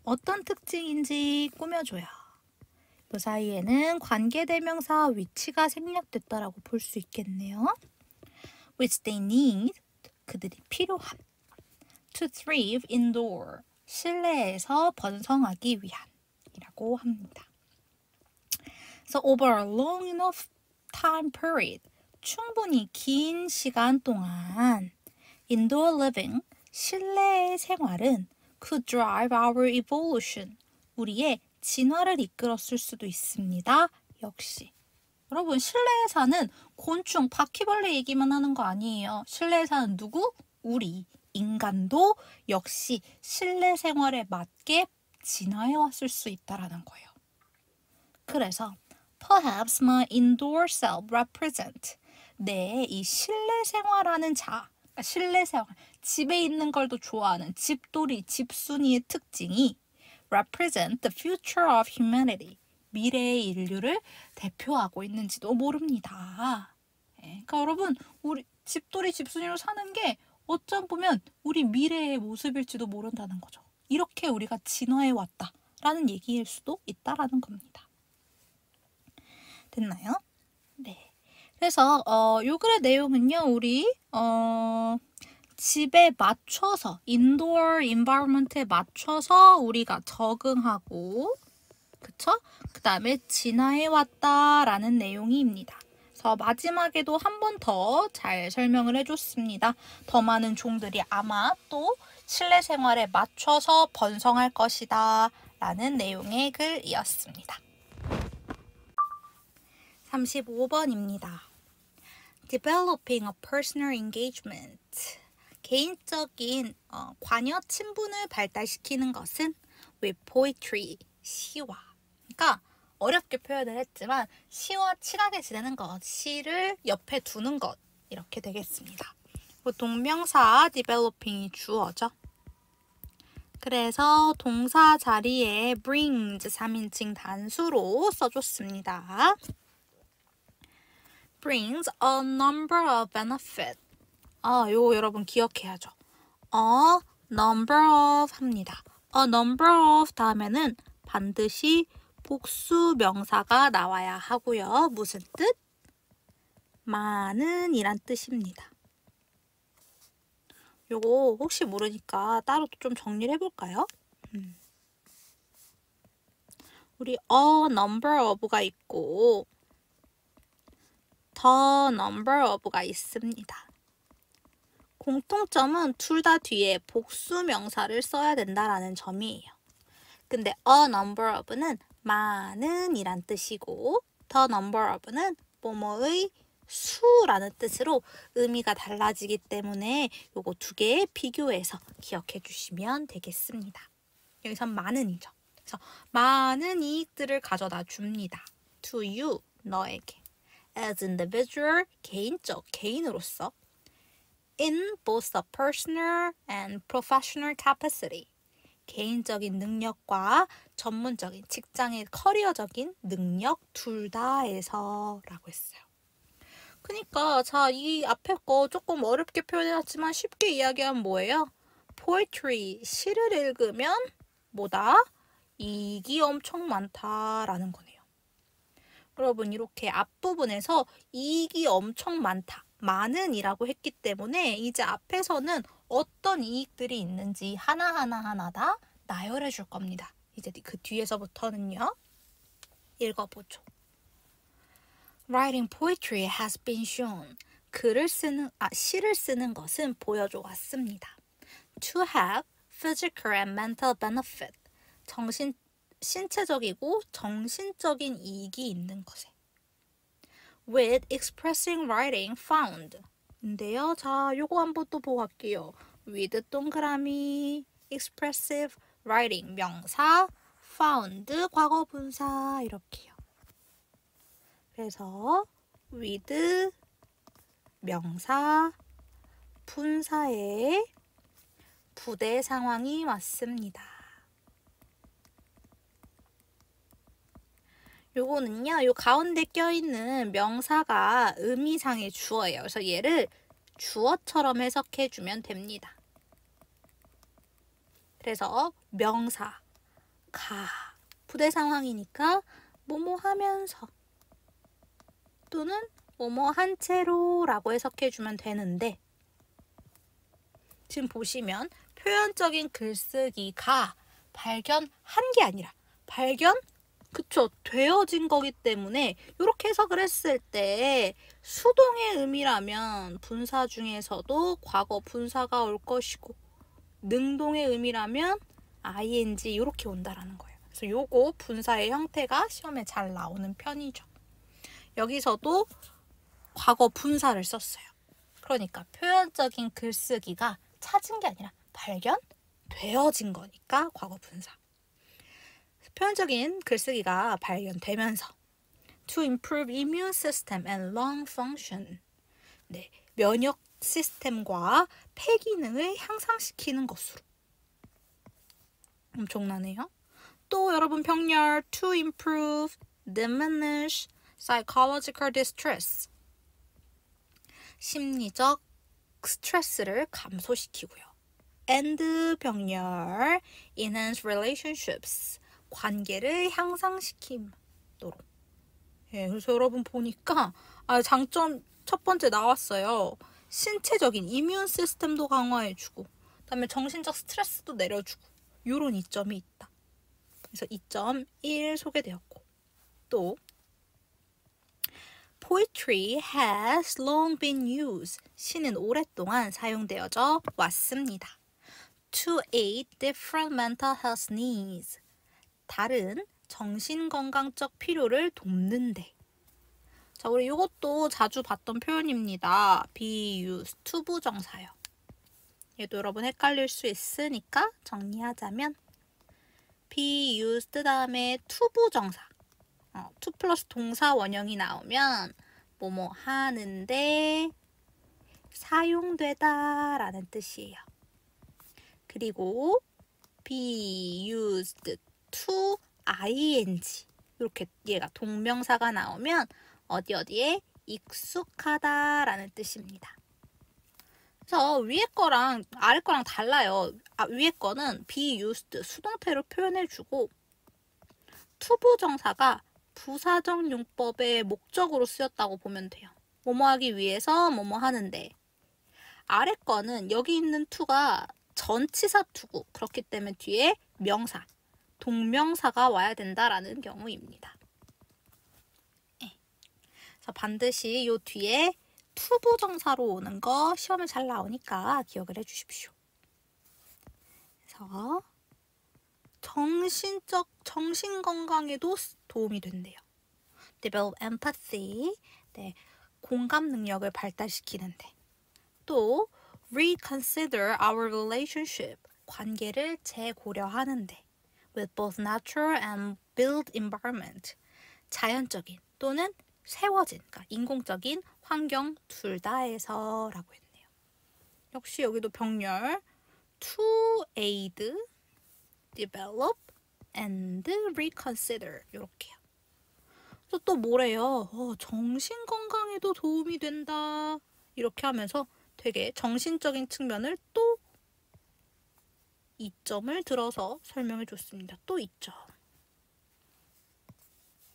어떤 특징인지 꾸며줘요. 그 사이에는 관계대명사 위치가 생략됐다라고 볼 수 있겠네요. Which they need, 그들이 필요한. To thrive indoor, 실내에서 번성하기 위한이라고 합니다. So over a long enough time period, 충분히 긴 시간 동안 indoor living, 실내의 생활은 could drive our evolution, 우리의 진화를 이끌었을 수도 있습니다. 역시. 여러분 실내에 사는 곤충, 바퀴벌레 얘기만 하는 거 아니에요. 실내에 사는 누구? 우리 인간도 역시 실내 생활에 맞게 진화해 왔을 수 있다라는 거예요. 그래서 Perhaps my indoor self represent 내 이 실내 생활하는 실내 생활, 집에 있는 걸 더 좋아하는 집돌이, 집순이의 특징이 represent the future of humanity 미래의 인류를 대표하고 있는지도 모릅니다. 네, 그러니까 여러분 우리 집돌이, 집순이로 사는 게 어쩜 보면 우리 미래의 모습일지도 모른다는 거죠. 이렇게 우리가 진화해 왔다라는 얘기일 수도 있다라는 겁니다. 됐나요? 네. 그래서 요 글의 내용은요. 우리 집에 맞춰서 인도어 인바이러먼트에 맞춰서 우리가 적응하고 그쵸? 그 다음에 진화해 왔다라는 내용입니다. 그래서 마지막에도 한 번 더 잘 설명을 해줬습니다. 더 많은 종들이 아마 또 실내 생활에 맞춰서 번성할 것이다 라는 내용의 글이었습니다. 35번입니다. Developing a personal engagement. 개인적인 관여 친분을 발달시키는 것은 with poetry, 시와. 그러니까 어렵게 표현을 했지만 시와 친하게 지내는 것, 시를 옆에 두는 것 이렇게 되겠습니다. 동명사 developing이 주어죠. 그래서 동사 자리에 brings 3인칭 단수로 써줬습니다. brings a number of benefits. 요거 여러분 기억해야죠. a number of 합니다. a number of 다음에는 반드시 복수 명사가 나와야 하고요. 무슨 뜻? 많은 이란 뜻입니다. 요거 혹시 모르니까 따로 좀 정리를 해볼까요? 우리 a number of가 있고 the number of가 있습니다. 공통점은 둘 다 뒤에 복수 명사를 써야 된다라는 점이에요. 근데 a number of는 많은 이란 뜻이고 the number of는 뭐뭐의 수라는 뜻으로 의미가 달라지기 때문에 요거 두 개 비교해서 기억해 주시면 되겠습니다. 여기선 많은이죠. 그래서 많은 이익들을 가져다 줍니다. to you, 너에게. as individual, 개인적, 개인으로서. in both the personal and professional capacity. 개인적인 능력과 전문적인 직장의 커리어적인 능력 둘 다에서 라고 했어요. 그러니까 자, 이 앞에 거 조금 어렵게 표현해놨지만 쉽게 이야기하면 뭐예요? poetry, 시를 읽으면 뭐다? 이익이 엄청 많다라는 거네요. 여러분 이렇게 앞부분에서 이익이 엄청 많다, 많은이라고 했기 때문에 이제 앞에서는 어떤 이익들이 있는지 하나하나 다 나열해 줄 겁니다. 이제 그 뒤에서부터는요. 읽어보죠. Writing poetry has been shown. 시를 쓰는 것은 보여줘 왔습니다. To have physical and mental benefit. 신체적이고 정신적인 이익이 있는 것에. With expressing writing found. 인데요. 자, 요거 한번 또 보고 갈게요. with 동그라미, expressive writing 명사, found 과거 분사 이렇게요. 그래서 with 명사, 분사에 부대 상황이 왔습니다. 요거는요, 요 가운데 껴있는 명사가 의미상의 주어예요. 그래서 얘를 주어처럼 해석해주면 됩니다. 그래서 명사, 부대 상황이니까 뭐뭐 하면서 또는 뭐뭐 한 채로 라고 해석해주면 되는데 지금 보시면 표현적인 글쓰기가 발견한 게 아니라 되어진 거기 때문에 이렇게 해석을 했을 때 수동의 의미라면 분사 중에서도 과거 분사가 올 것이고 능동의 의미라면 ing 이렇게 온다라는 거예요. 그래서 요거 분사의 형태가 시험에 잘 나오는 편이죠. 여기서도 과거 분사를 썼어요. 그러니까 표현적인 글쓰기가 찾은 게 아니라 발견되어진 거니까 과거 분사. 표현적인 글쓰기가 발견되면서 to improve immune system and lung function. 네, 면역 시스템과 폐 기능을 향상시키는 것으로. 엄청나네요. 또 여러분 병렬 to improve, diminish, psychological distress. 심리적 스트레스를 감소시키고요. and 병렬 enhance relationships. 관계를 향상시키도록. 예, 그래서 여러분 보니까 장점 첫 번째 나왔어요. 신체적인 이뮨 시스템도 강화해주고 그다음에 정신적 스트레스도 내려주고 이런 이점이 있다. 그래서 2.1 소개되었고 또 Poetry has long been used. 시는 오랫동안 사용되어져 왔습니다. To aid different mental health needs. 다른 정신건강적 필요를 돕는데. 자, 우리 이것도 자주 봤던 표현입니다. be used, 투부정사요. 얘도 여러분 헷갈릴 수 있으니까 정리하자면 be used 다음에 투부정사. to 플러스 동사 원형이 나오면 뭐뭐 하는데 사용되다 라는 뜻이에요. 그리고 be used to ing 이렇게 얘가 동명사가 나오면 어디에 익숙하다 라는 뜻입니다. 그래서 위에 거랑 아래 거랑 달라요. 위에 거는 be used 수동태로 표현해주고 투부정사가 부사적 용법의 목적으로 쓰였다고 보면 돼요. 뭐뭐 하기 위해서 뭐뭐 하는데. 아래 거는 여기 있는 to가 전치사 to고 그렇기 때문에 뒤에 명사, 동명사가 와야 된다라는 경우입니다. 그래서 반드시 요 뒤에 투부정사로 오는 거 시험에 잘 나오니까 기억을 해주십시오. 그래서 정신 건강에도 도움이 된대요. Develop empathy, 네, 공감 능력을 발달시키는데. 또 reconsider our relationship, 관계를 재고려하는데. With both natural and built environment, 자연적인 또는 세워진, 그러니까 인공적인 환경 둘 다에서라고 했네요. 역시 여기도 병렬 to aid, develop, and reconsider 이렇게요. 그래서 또 뭐래요? 정신 건강에도 도움이 된다. 이렇게 하면서 되게 정신적인 측면을 또 이점을 들어서 설명해 줬습니다. 또 이점.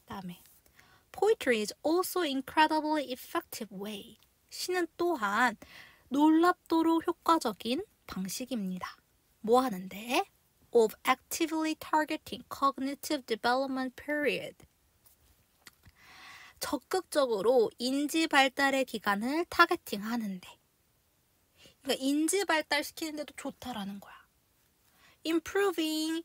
다음에 Poetry is also incredibly effective way. 시는 또한 놀랍도록 효과적인 방식입니다. 뭐 하는데? Of actively targeting cognitive development period. 적극적으로 인지 발달의 기간을 타겟팅 하는데. 그러니까 인지 발달시키는데도 좋다라는 거야. Improving.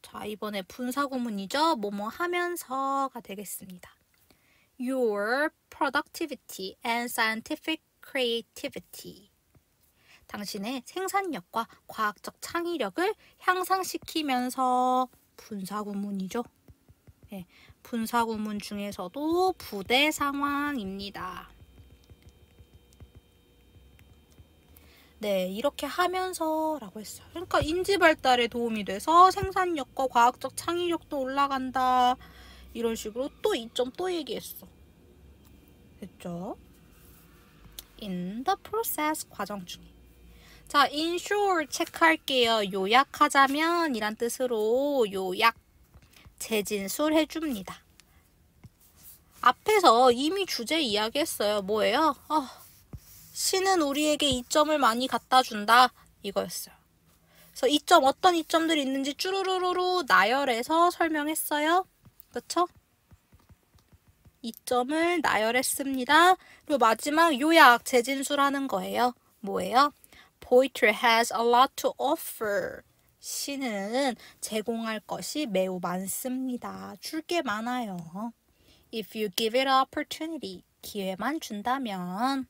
자, 이번에 분사구문이죠. 뭐뭐 하면서가 되겠습니다. Your productivity and scientific creativity. 당신의 생산력과 과학적 창의력을 향상시키면서 분사구문이죠. 네, 분사구문 중에서도 부대 상황입니다. 네, 이렇게 하면서 라고 했어요. 그러니까 인지 발달에 도움이 돼서 생산력과 과학적 창의력도 올라간다. 이런 식으로 또 이점 또 얘기했어. 됐죠? In the process, 과정 중에. 자, in short 체크할게요. 요약하자면 이란 뜻으로 요약, 재진술 해줍니다. 앞에서 이미 주제 이야기했어요. 뭐예요? 시는 우리에게 이점을 많이 갖다 준다. 이거였어요. 그래서 이점, 어떤 이점들이 있는지 쭈루루루루 나열해서 설명했어요. 그쵸? 이점을 나열했습니다. 그리고 마지막 요약, 재진술하는 거예요. 뭐예요? Poetry has a lot to offer. 시는 제공할 것이 매우 많습니다. 줄 게 많아요. If you give it an opportunity, 기회만 준다면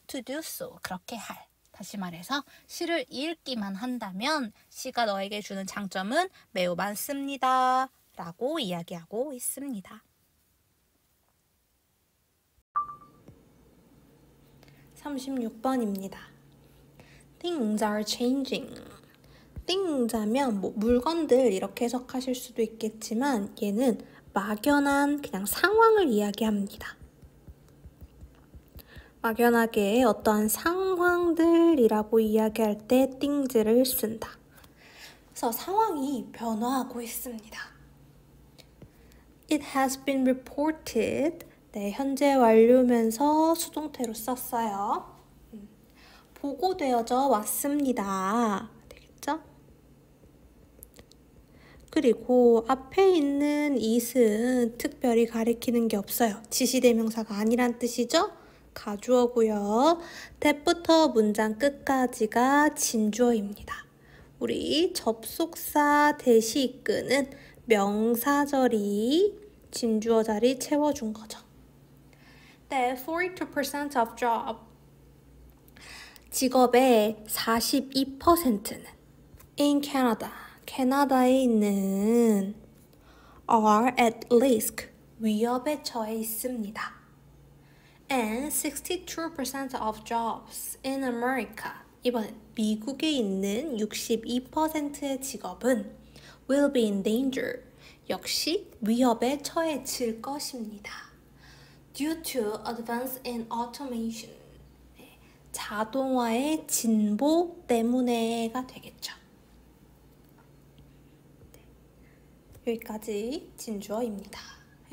to do so, 그렇게 할. 다시 말해서 시를 읽기만 한다면 시가 너에게 주는 장점은 매우 많습니다. 라고 이야기하고 있습니다. 36번입니다. Things are changing. things 하면 뭐 물건들 이렇게 해석하실 수도 있겠지만 얘는 막연한 그냥 상황을 이야기합니다. 막연하게 어떠한 상황들이라고 이야기할 때 things를 쓴다. 그래서 상황이 변화하고 있습니다. It has been reported. 네, 현재 완료면서 수동태로 썼어요. 보고되어져 왔습니다. 되겠죠? 그리고 앞에 있는 it은 특별히 가리키는 게 없어요. 지시대명사가 아니란 뜻이죠? 가주어고요. that부터 문장 끝까지가 진주어입니다. 우리 접속사 대시 이끄는 명사절이 진주어 자리 채워준 거죠. 네, 42% of job. 직업의 42%는 in Canada, 캐나다에 있는 are at risk, 위협에 처해 있습니다. And 62% of jobs in America. 이번엔 미국에 있는 62%의 직업은 will be in danger. 역시 위협에 처해질 것입니다. Due to advance in automation. 자동화의 진보 때문에가 되겠죠. 여기까지 진주어입니다.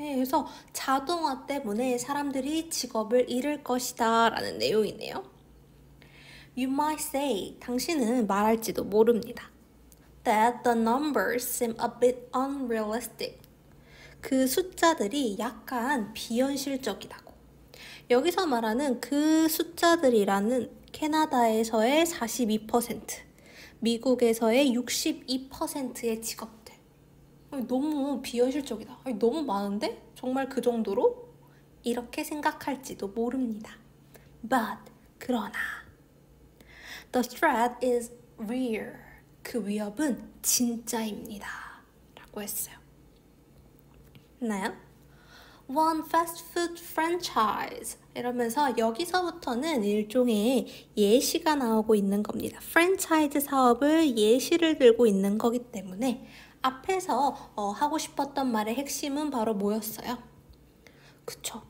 네, 그래서 자동화 때문에 사람들이 직업을 잃을 것이다 라는 내용이네요. You might say, 당신은 말할지도 모릅니다. That the numbers seem a bit unrealistic. 그 숫자들이 약간 비현실적이라고. 여기서 말하는 그 숫자들이라는 캐나다에서의 42%, 미국에서의 62%의 직업들. 너무 비현실적이다. 너무 많은데? 정말 그 정도로? 이렇게 생각할지도 모릅니다. But, 그러나 The threat is real. 그 위협은 진짜입니다. 라고 했어요. 했나요? One fast food franchise 이러면서 여기서부터는 일종의 예시가 나오고 있는 겁니다. 프랜차이즈 사업을 예시를 들고 있는 거기 때문에 앞에서 하고 싶었던 말의 핵심은 바로 뭐였어요? 그쵸?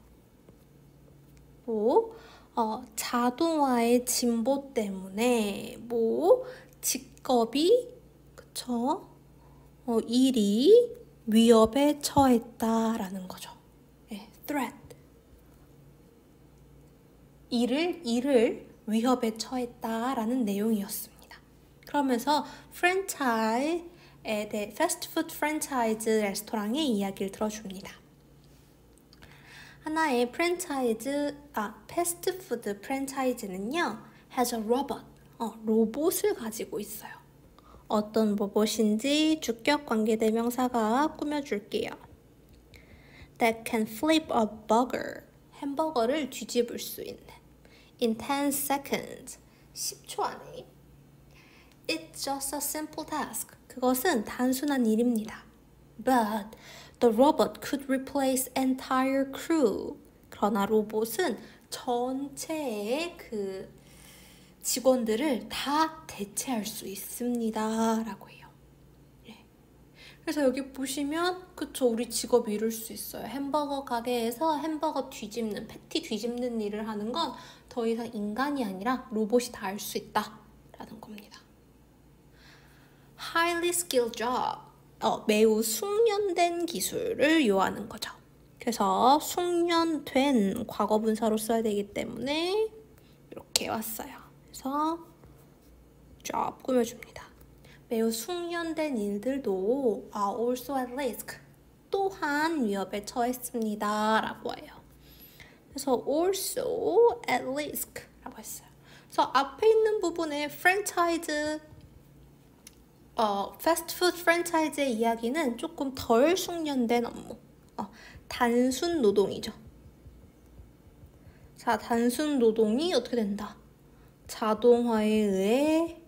자동화의 진보 때문에 직업이 그쵸? 일이 위협에 처했다라는 거죠. 네, threat. 일을 위협에 처했다라는 내용이었습니다. 그러면서 프랜차이즈에 대해 패스트푸드 프랜차이즈 레스토랑의 이야기를 들어줍니다. 하나의 패스트푸드 프랜차이즈는요, has a robot, 로봇을 가지고 있어요. 어떤 로봇인지 주격 관계대명사가 꾸며줄게요. That can flip a burger, 햄버거를 뒤집을 수 있는. In 10 seconds, 10초 안에. It's just a simple task, 그것은 단순한 일입니다. But the robot could replace entire crew. 그러나 로봇은 전체의 그 직원들을 다 대체할 수 있습니다. 라고 해요. 네. 그래서 여기 보시면 그쵸, 우리 직업 잃을 수 있어요. 햄버거 가게에서 햄버거 뒤집는, 패티 뒤집는 일을 하는 건 더 이상 인간이 아니라 로봇이 다 할 수 있다. 라는 겁니다. Highly skilled job. 매우 숙련된 기술을 요하는 거죠. 그래서 숙련된 과거분사로 써야 되기 때문에 이렇게 왔어요. 그래서 job 꾸며줍니다. 매우 숙련된 일들도 also at risk, 또한 위협에 처했습니다. 라고 해요. 그래서 also at risk 라고 했어요. 그래서 앞에 있는 부분에 프랜차이즈 패스트푸드 프랜차이즈의 이야기는 조금 덜 숙련된 업무, 단순 노동이죠. 자, 단순 노동이 어떻게 된다? 자동화에 의해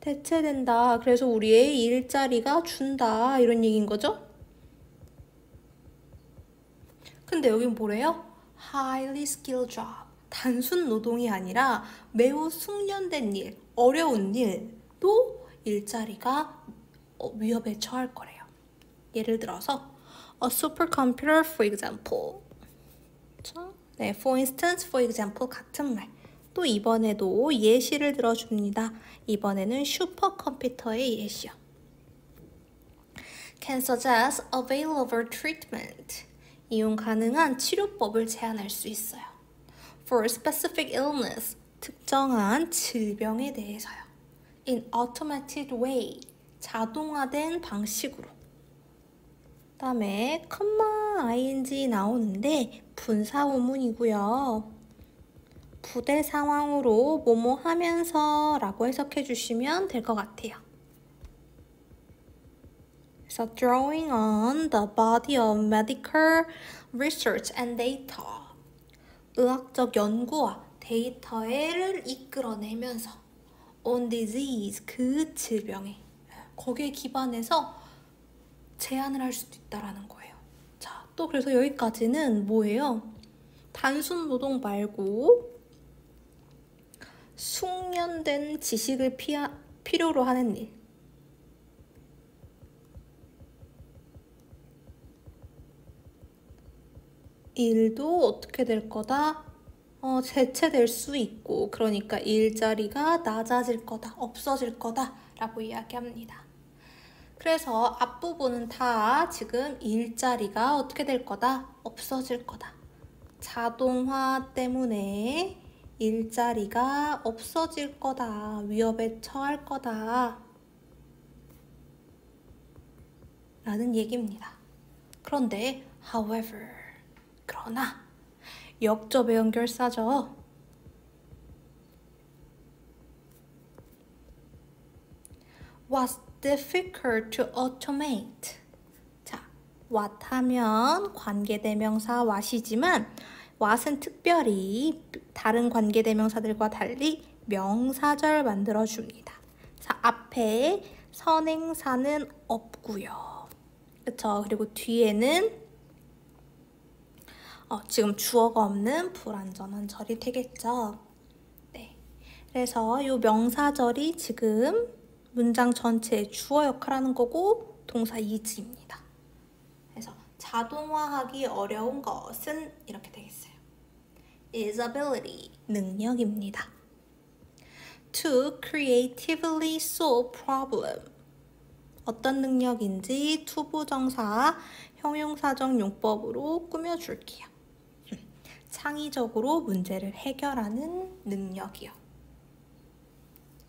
대체된다. 그래서 우리의 일자리가 준다. 이런 얘기인 거죠? 근데 여긴 뭐래요? Highly skilled job. 단순 노동이 아니라 매우 숙련된 일, 어려운 일도 일자리가 위협에 처할 거래요. 예를 들어서 a supercomputer for example. 네, for instance, for example 같은 말. 또 이번에도 예시를 들어줍니다. 이번에는 슈퍼컴퓨터의 예시요. Can suggest available treatment. 이용 가능한 치료법을 제안할 수 있어요. For specific illness, 특정한 질병에 대해서요. In automated way, 자동화된 방식으로. 다음에 컴마 ing 나오는데 분사구문이고요. 부대 상황으로 뭐뭐 하면서 라고 해석해 주시면 될 것 같아요. 그래서 drawing on the body of medical research and data. 의학적 연구와 데이터를 이끌어내면서 on disease, 그 질병에 거기에 기반해서 제안을 할 수도 있다라는 거예요. 자, 또 그래서 여기까지는 뭐예요? 단순 노동 말고 숙련된 지식을 필요로 하는 일. 일도 어떻게 될 거다? 대체될 수 있고, 그러니까 일자리가 낮아질 거다, 없어질 거다 라고 이야기합니다. 그래서 앞부분은 다 지금 일자리가 어떻게 될 거다? 없어질 거다. 자동화 때문에 일자리가 없어질 거다. 위협에 처할 거다. 라는 얘기입니다. 그런데 however, 그러나 역접의 연결사죠. was difficult to automate. 자, what 하면 관계대명사 what이지만 what은 특별히 다른 관계대명사들과 달리 명사절 만들어줍니다. 자, 앞에 선행사는 없고요. 그쵸? 그리고 뒤에는 지금 주어가 없는 불완전한 절이 되겠죠. 네. 그래서 이 명사절이 지금 문장 전체의 주어 역할하는 거고 동사 is입니다. 그래서 자동화하기 어려운 것은 이렇게 되겠어요. is ability, 능력입니다. to creatively solve problem. 어떤 능력인지 투부정사, 형용사적 용법으로 꾸며줄게요. 창의적으로 문제를 해결하는 능력이요.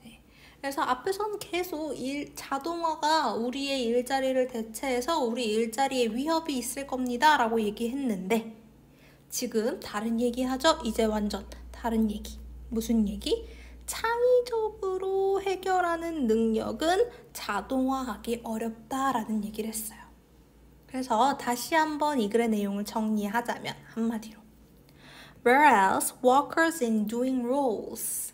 네. 그래서 앞에서는 계속 자동화가 우리의 일자리를 대체해서 우리 일자리에 위협이 있을 겁니다 라고 얘기했는데 지금 다른 얘기하죠? 이제 완전 다른 얘기. 무슨 얘기? 창의적으로 해결하는 능력은 자동화하기 어렵다라는 얘기를 했어요. 그래서 다시 한번 이 글의 내용을 정리하자면 한마디로 Whereas workers in doing roles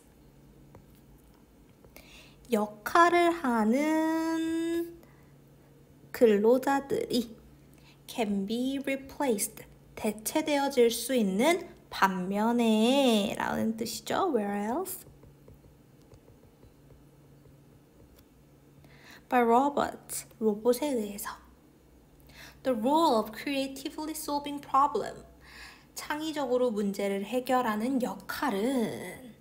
역할을 하는 근로자들이 can be replaced 대체되어질 수 있는 반면에 라는 뜻이죠. Whereas by robots, 로봇에 의해서 the role of creatively solving problem 창의적으로 문제를 해결하는 역할은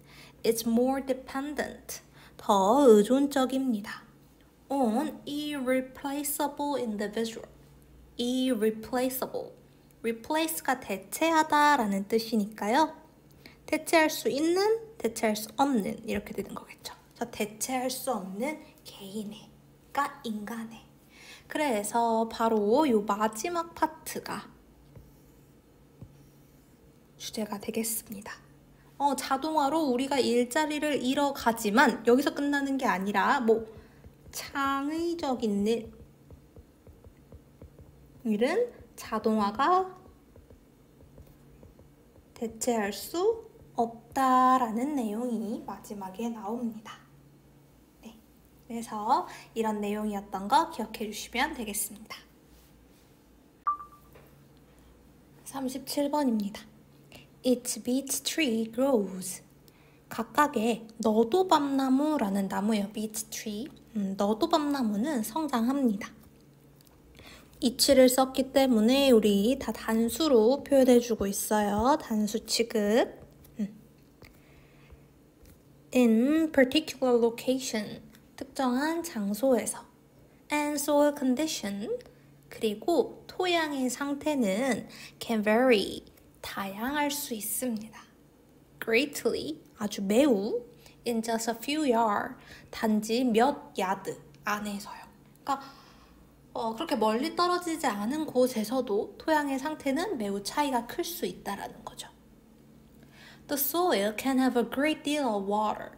is more dependent 더 의존적입니다. on irreplaceable individual irreplaceable replace가 대체하다 라는 뜻이니까요. 대체할 수 있는, 대체할 수 없는 이렇게 되는 거겠죠. 그래서 대체할 수 없는 개인의가 인간의 그래서 바로 이 마지막 파트가 주제가 되겠습니다. 자동화로 우리가 일자리를 잃어가지만 여기서 끝나는 게 아니라 창의적인 일은 자동화가 대체할 수 없다라는 내용이 마지막에 나옵니다. 네, 그래서 이런 내용이었던 거 기억해 주시면 되겠습니다. 37번입니다. Each beech tree grows. 각각의 너도밤나무라는 나무예요. beech tree. 너도밤나무는 성장합니다. each를 썼기 때문에 우리 다 단수로 표현해주고 있어요. 단수 취급. In particular location. 특정한 장소에서. And soil condition. 그리고 토양의 상태는 can vary. 다양할 수 있습니다. Greatly, 아주 매우, in just a few yards, 단지 몇 야드 안에서요. 그러니까 그렇게 멀리 떨어지지 않은 곳에서도 토양의 상태는 매우 차이가 클 수 있다라는 거죠. The soil can have a great deal of water.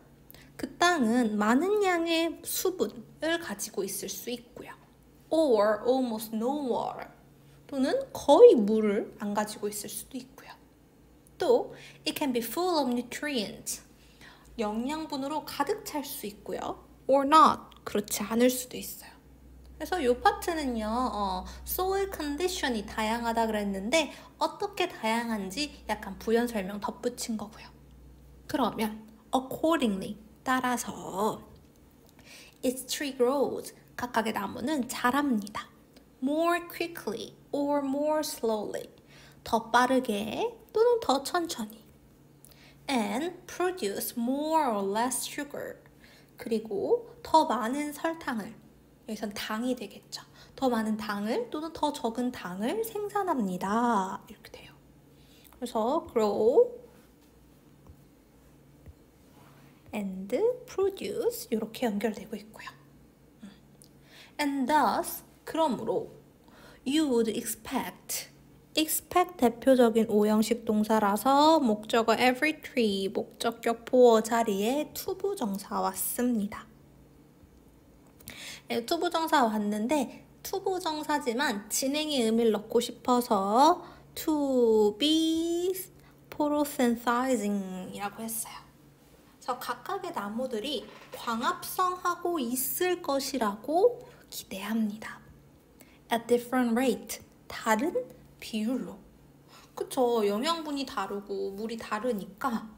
그 땅은 많은 양의 수분을 가지고 있을 수 있고요. Or almost no water. 또는 거의 물을 안 가지고 있을 수도 있고요. 또 it can be full of nutrients. 영양분으로 가득 찰 수 있고요. Or not. 그렇지 않을 수도 있어요. 그래서 이 파트는요. soil condition이 다양하다 그랬는데 어떻게 다양한지 약간 부연 설명 덧붙인 거고요. 그러면 accordingly 따라서 its tree grows. 각각의 나무는 자랍니다. more quickly or more slowly. 더 빠르게 또는 더 천천히. and produce more or less sugar. 그리고 더 많은 설탕을 여기선 당이 되겠죠. 더 많은 당을 또는 더 적은 당을 생산합니다. 이렇게 돼요. 그래서 grow and produce 이렇게 연결되고 있고요. And thus, 그러므로 you would expect 대표적인 오형식 동사라서 목적어 every tree, 목적격 보어 자리에 투부정사 왔습니다. 네, 투부정사 왔는데 투부정사지만 진행의 의미를 넣고 싶어서 to be photosynthesizing 이라고 했어요. 그래서 각각의 나무들이 광합성하고 있을 것이라고 기대합니다. At different rate, 다른 비율로. 그쵸, 영양분이 다르고 물이 다르니까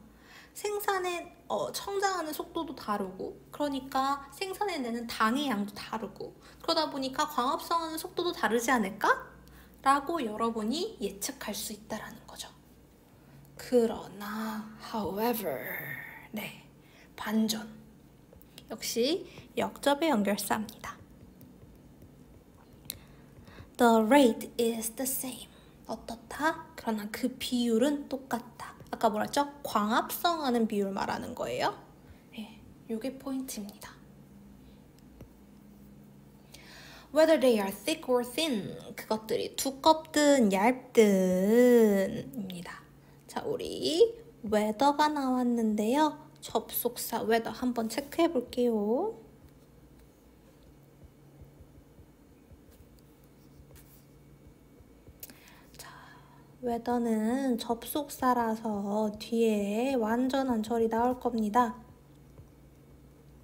성장하는 속도도 다르고, 그러니까 생산해내는 당의 양도 다르고, 그러다 보니까 광합성하는 속도도 다르지 않을까? 라고 여러분이 예측할 수 있다는 거죠. 그러나, however, 네, 반전. 역시 역접의 연결사입니다. The rate is the same. 어떻다? 그러나 그 비율은 똑같다. 아까 뭐라 했죠? 광합성하는 비율 말하는 거예요. 네, 이게 포인트입니다. Whether they are thick or thin. 그것들이 두껍든 얇든 입니다. 자, 우리 whether가 나왔는데요. 접속사 whether 한번 체크해 볼게요. whether는 접속사라서 뒤에 완전한 절이 나올 겁니다.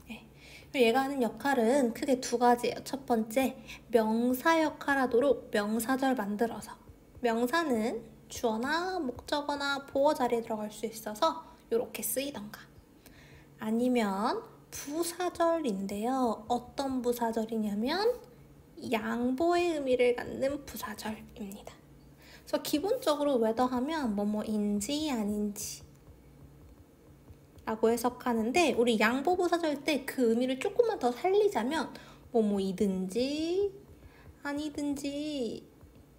네. 얘가 하는 역할은 크게 두 가지예요. 첫 번째, 명사 역할하도록 명사절 만들어서. 명사는 주어나 목적어나 보어 자리에 들어갈 수 있어서 이렇게 쓰이던가. 아니면 부사절인데요. 어떤 부사절이냐면 양보의 의미를 갖는 부사절입니다. 그래서 기본적으로 whether 하면 뭐뭐인지 아닌지 라고 해석하는데, 우리 양보부사절 때 그 의미를 조금만 더 살리자면 뭐뭐이든지 아니든지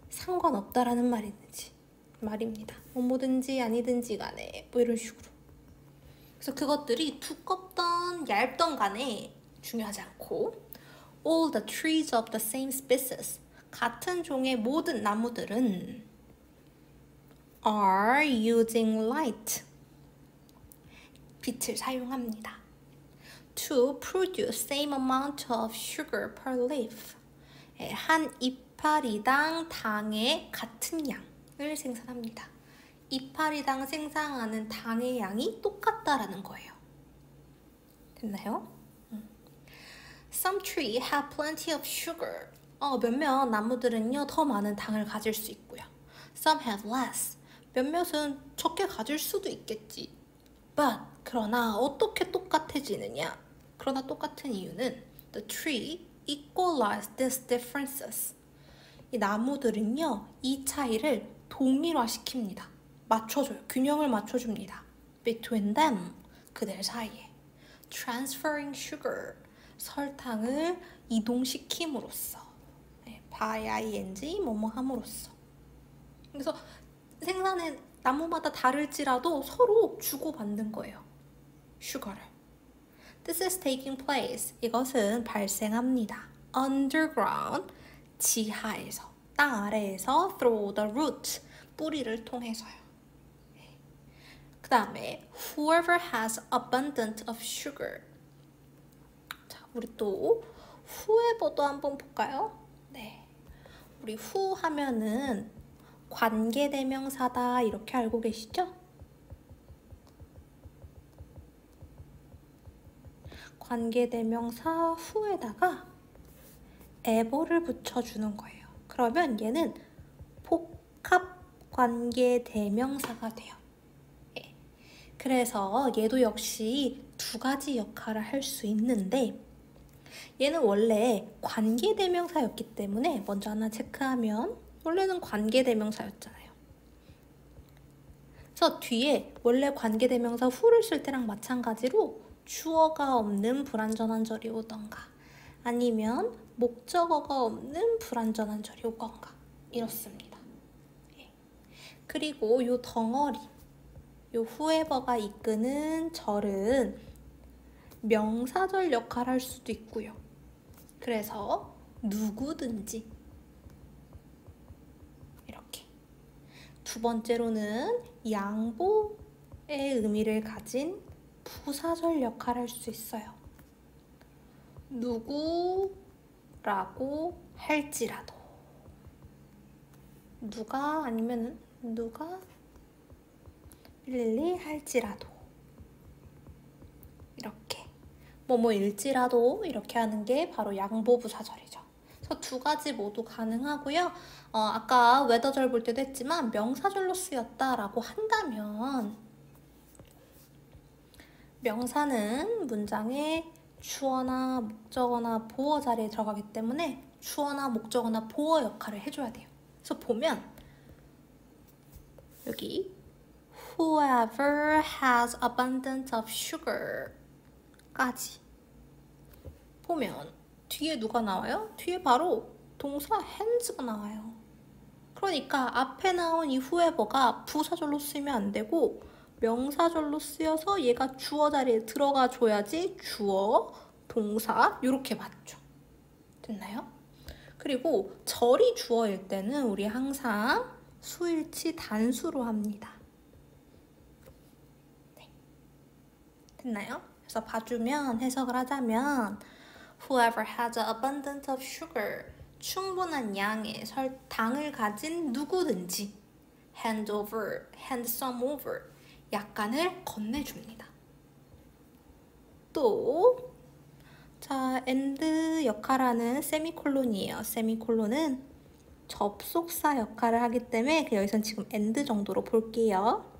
상관없다라는 말입니다. 뭐뭐든지 아니든지 간에 뭐 이런 식으로. 그래서 그것들이 두껍던 얇던 간에 중요하지 않고, all the trees of the same species, 같은 종의 모든 나무들은 are using light, 빛을 사용합니다. to produce same amount of sugar per leaf, 한 이파리당 당의 같은 양을 생산합니다. 이파리당 생산하는 당의 양이 똑같다라는 거예요. 됐나요? Some trees have plenty of sugar. 몇몇 나무들은요 더 많은 당을 가질 수 있고요. Some have less. 몇몇은 적게 가질 수도 있겠지. But 그러나 어떻게 똑같아지느냐? 그러나 똑같은 이유는 the tree equalize these differences. 이 나무들은요 이 차이를 동일화시킵니다. 맞춰줘요. 균형을 맞춰줍니다. Between them, 그들 사이에. Transferring sugar, 설탕을 이동시킴으로써. by ing 뭐뭐 함으로써. 그래서 생산의 나무마다 다를지라도 서로 주고받는 거예요. 슈거를. This is taking place. 이것은 발생합니다. Underground, 지하에서, 땅 아래에서 through the root, 뿌리를 통해서요. 그 다음에 whoever has abundant of sugar. 자, 우리 또 whoever도 한번 볼까요? 네, 우리 who 하면은 관계대명사다 이렇게 알고 계시죠? 관계대명사 who에다가 ever를 붙여주는 거예요. 그러면 얘는 복합관계대명사가 돼요. 그래서 얘도 역시 두 가지 역할을 할 수 있는데, 얘는 원래 관계대명사였기 때문에 먼저 하나 체크하면 원래는 관계대명사였잖아요. 그래서 뒤에 원래 관계대명사 who를 쓸 때랑 마찬가지로 주어가 없는 불완전한 절이 오던가 아니면 목적어가 없는 불완전한 절이 오건가 이렇습니다. 그리고 요 덩어리, 요 whoever가 이끄는 절은 명사절 역할을 할 수도 있고요. 그래서 누구든지 이렇게. 두 번째로는 양보의 의미를 가진 부사절 역할을 할 수 있어요. 누구라고 할지라도. 누가 아니면 누가 일일이 할지라도. 이렇게. 뭐뭐일지라도 이렇게 하는 게 바로 양보부사절이죠. 그래서 두 가지 모두 가능하고요. 아까 웨더절 볼 때도 했지만 명사절로 쓰였다라고 한다면 명사는 문장에 주어나 목적어나 보어 자리에 들어가기 때문에 주어나 목적어나 보어 역할을 해줘야 돼요. 그래서 보면 여기 Whoever has abundance of sugar 까지 보면 뒤에 누가 나와요? 뒤에 바로 동사 hands가 나와요. 그러니까 앞에 나온 이 whoever가 부사절로 쓰면 안 되고 명사절로 쓰여서 얘가 주어 자리에 들어가 줘야지 주어, 동사 이렇게 맞죠. 됐나요? 그리고 절이 주어일 때는 우리 항상 수일치 단수로 합니다. 네. 됐나요? 그래서 봐주면 해석을 하자면 Whoever has an abundance of sugar 충분한 양의 설탕을 가진 누구든지 hand over, hand some over 약간을 건네줍니다. 또 자, and 역할하는 세미콜론이에요. 세미콜론은 접속사 역할을 하기 때문에 여기선 지금 and 정도로 볼게요.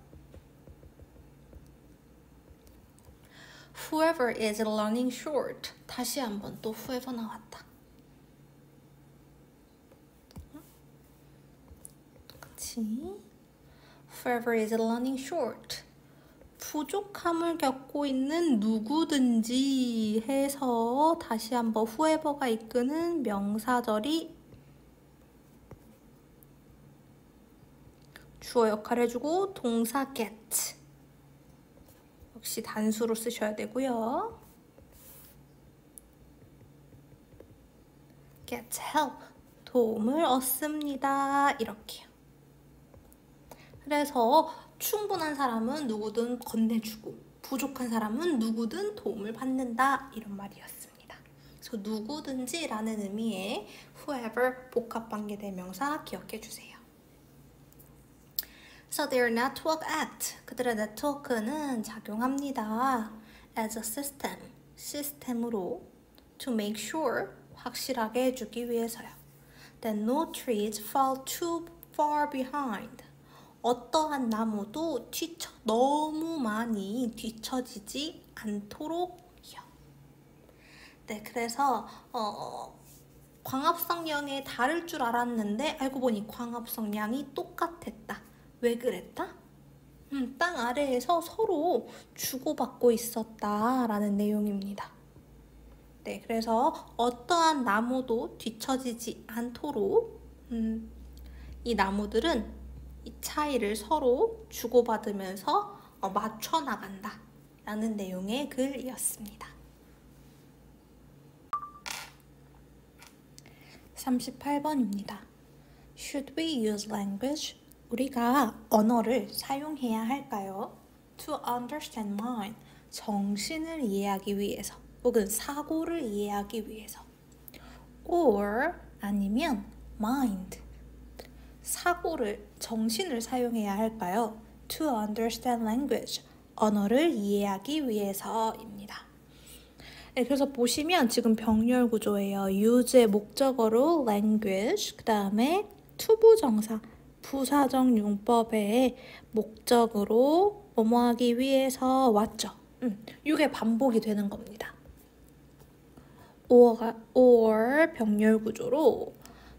Whoever is learning short. 다시 한번 또 whoever 나왔다. 그치? Whoever is learning short. 부족함을 겪고 있는 누구든지 해서 다시 한번 whoever가 이끄는 명사절이 주어 역할을 해주고 동사 get 역시 단수로 쓰셔야 되고요. get help 도움을 얻습니다. 이렇게요. 그래서 충분한 사람은 누구든 건네주고 부족한 사람은 누구든 도움을 받는다 이런 말이었습니다. 그래서 누구든지 라는 의미의 whoever 복합관계대명사 기억해 주세요. So their network act, 그들의 네트워크는 작용합니다. as a system, 시스템으로 to make sure, 확실하게 해주기 위해서요. that no trees fall too far behind, 어떠한 나무도 너무 많이 뒤처지지 않도록이요. 네, 그래서 광합성량이 다를 줄 알았는데 알고 보니 광합성량이 똑같았다. 왜 그랬다? 땅 아래에서 서로 주고받고 있었다라는 내용입니다. 네, 그래서 어떠한 나무도 뒤처지지 않도록 이 나무들은 이 차이를 서로 주고받으면서 맞춰 나간다 라는 내용의 글이었습니다. 38번입니다. Should we use language? 우리가 언어를 사용해야 할까요? To understand mind, 정신을 이해하기 위해서 혹은 사고를 이해하기 위해서 or 아니면 mind, 정신을 사용해야 할까요? To understand language, 언어를 이해하기 위해서입니다. 네, 그래서 보시면 지금 병렬 구조예요. use의 목적어로 language, 그 다음에 투부정사, 부사적 용법의 목적으로 뭐뭐하기 위해서 왔죠. 이게 반복이 되는 겁니다. or 병렬 구조로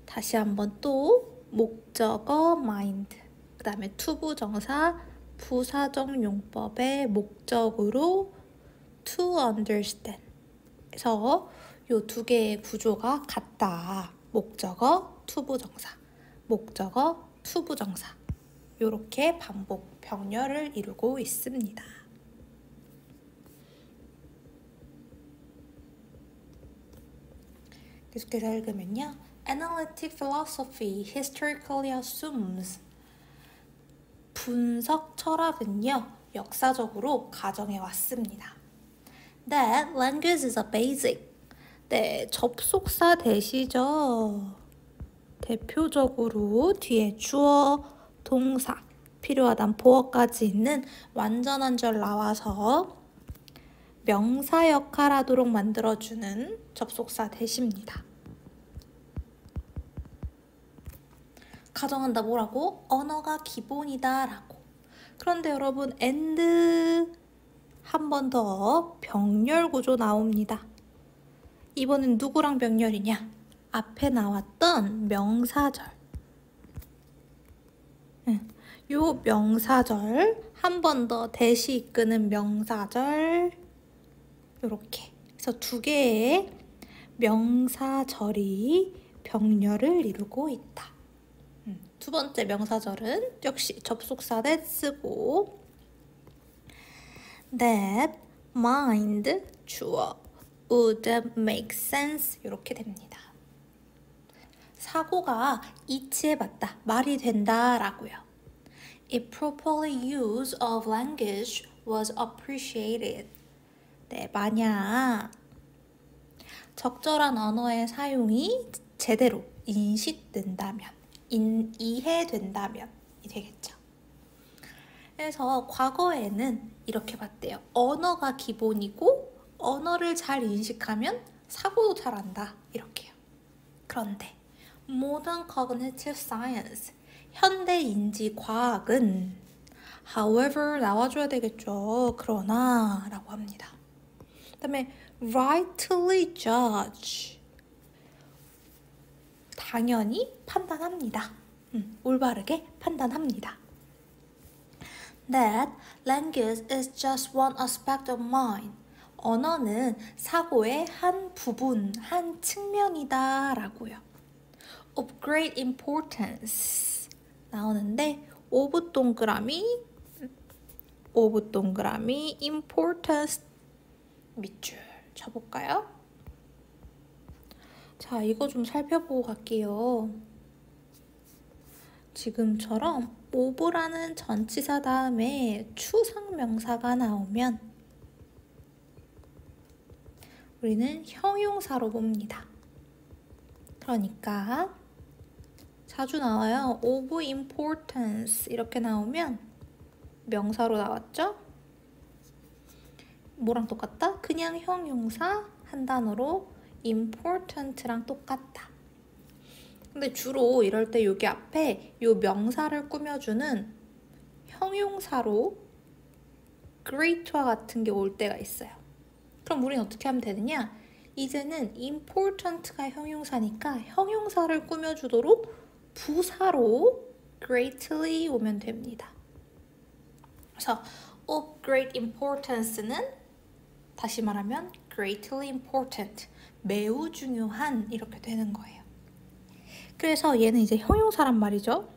다시 한번 또 목적어 mind, 그 다음에 투부정사, 부사적 용법의 목적으로 to understand. 그래서 요 두 개의 구조가 같다. 목적어, 투부정사, 목적어, 투부정사. 요렇게 반복 병렬을 이루고 있습니다. 계속해서 읽으면요. Analytic philosophy historically assumes 분석 철학은요. 역사적으로 가정해 왔습니다. That language is a basic. 네, 접속사 대시죠. 대표적으로 뒤에 주어, 동사, 필요하단 보어까지 있는 완전한 절 나와서 명사 역할하도록 만들어주는 접속사 대시입니다. 가정한다 뭐라고? 언어가 기본이다 라고. 그런데 여러분 and 한 번 더 병렬 구조 나옵니다. 이번엔 누구랑 병렬이냐? 앞에 나왔던 명사절. 요 명사절 한 번 더 대시 이끄는 명사절 요렇게. 그래서 두 개의 명사절이 병렬을 이루고 있다. 두 번째 명사절은 역시 접속사 that 쓰고 that mind 주어 would make sense 이렇게 됩니다. 사고가 이치해봤다, 말이 된다 라고요. If properly use of language was appreciated. 네, 만약 적절한 언어의 사용이 제대로 인식된다면, 이해된다면 이 되겠죠. 그래서 과거에는 이렇게 봤대요. 언어가 기본이고 언어를 잘 인식하면 사고도 잘한다 이렇게요. 그런데 Modern Cognitive Science 현대 인지 과학은 however 나와줘야 되겠죠. 그러나 라고 합니다. 그 다음에 rightly judge 당연히 판단합니다. 올바르게 판단합니다. That language is just one aspect of mind. 언어는 사고의 한 부분, 한 측면이다 라고요. Of great importance 나오는데 of 동그라미 importance 밑줄 쳐볼까요? 자, 이거 좀 살펴보고 갈게요. 지금처럼 of라는 전치사 다음에 추상명사가 나오면 우리는 형용사로 봅니다. 그러니까 자주 나와요. of importance 이렇게 나오면 명사로 나왔죠? 뭐랑 똑같다? 그냥 형용사 한 단어로 important랑 똑같다. 근데 주로 이럴 때 여기 앞에 요 명사를 꾸며주는 형용사로 great와 같은 게 올 때가 있어요. 그럼 우리는 어떻게 하면 되느냐? 이제는 important가 형용사니까 형용사를 꾸며주도록 부사로 greatly 오면 됩니다. 그래서 of great importance는 다시 말하면 greatly important, 매우 중요한 이렇게 되는 거예요. 그래서 얘는 이제 형용사란 말이죠.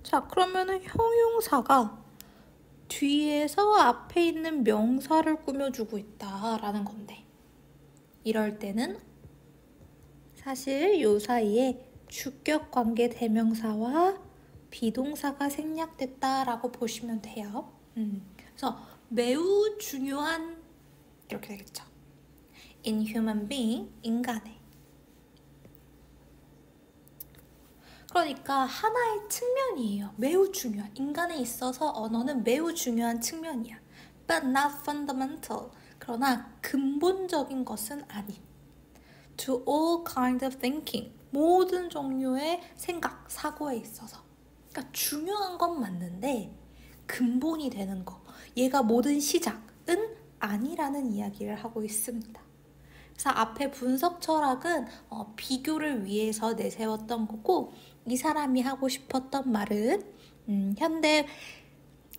자, 그러면은 형용사가 뒤에서 앞에 있는 명사를 꾸며주고 있다라는 건데 이럴 때는 사실 요 사이에 주격관계 대명사와 비동사가 생략됐다라고 보시면 돼요. 그래서 매우 중요한 이렇게 되겠죠. In human being, 인간에. 그러니까 하나의 측면이에요. 매우 중요한. 인간에 있어서 언어는 매우 중요한 측면이야. But not fundamental. 그러나 근본적인 것은 아닌. To all kinds of thinking. 모든 종류의 생각, 사고에 있어서. 그러니까 중요한 건 맞는데 근본이 되는 거. 얘가 모든 시작은 아니라는 이야기를 하고 있습니다. 그래서 앞에 분석 철학은 비교를 위해서 내세웠던 거고 이 사람이 하고 싶었던 말은 현대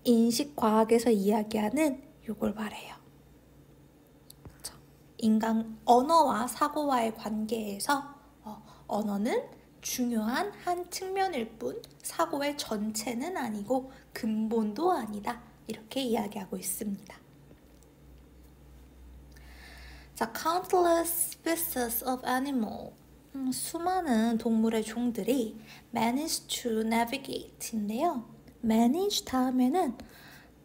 인식과학에서 이야기하는 요걸 말해요. 그렇죠? 인간 언어와 사고와의 관계에서 언어는 중요한 한 측면일 뿐 사고의 전체는 아니고 근본도 아니다. 이렇게 이야기하고 있습니다. 자, countless species of animal. 수많은 동물의 종들이 manage to navigate인데요. manage 다음에는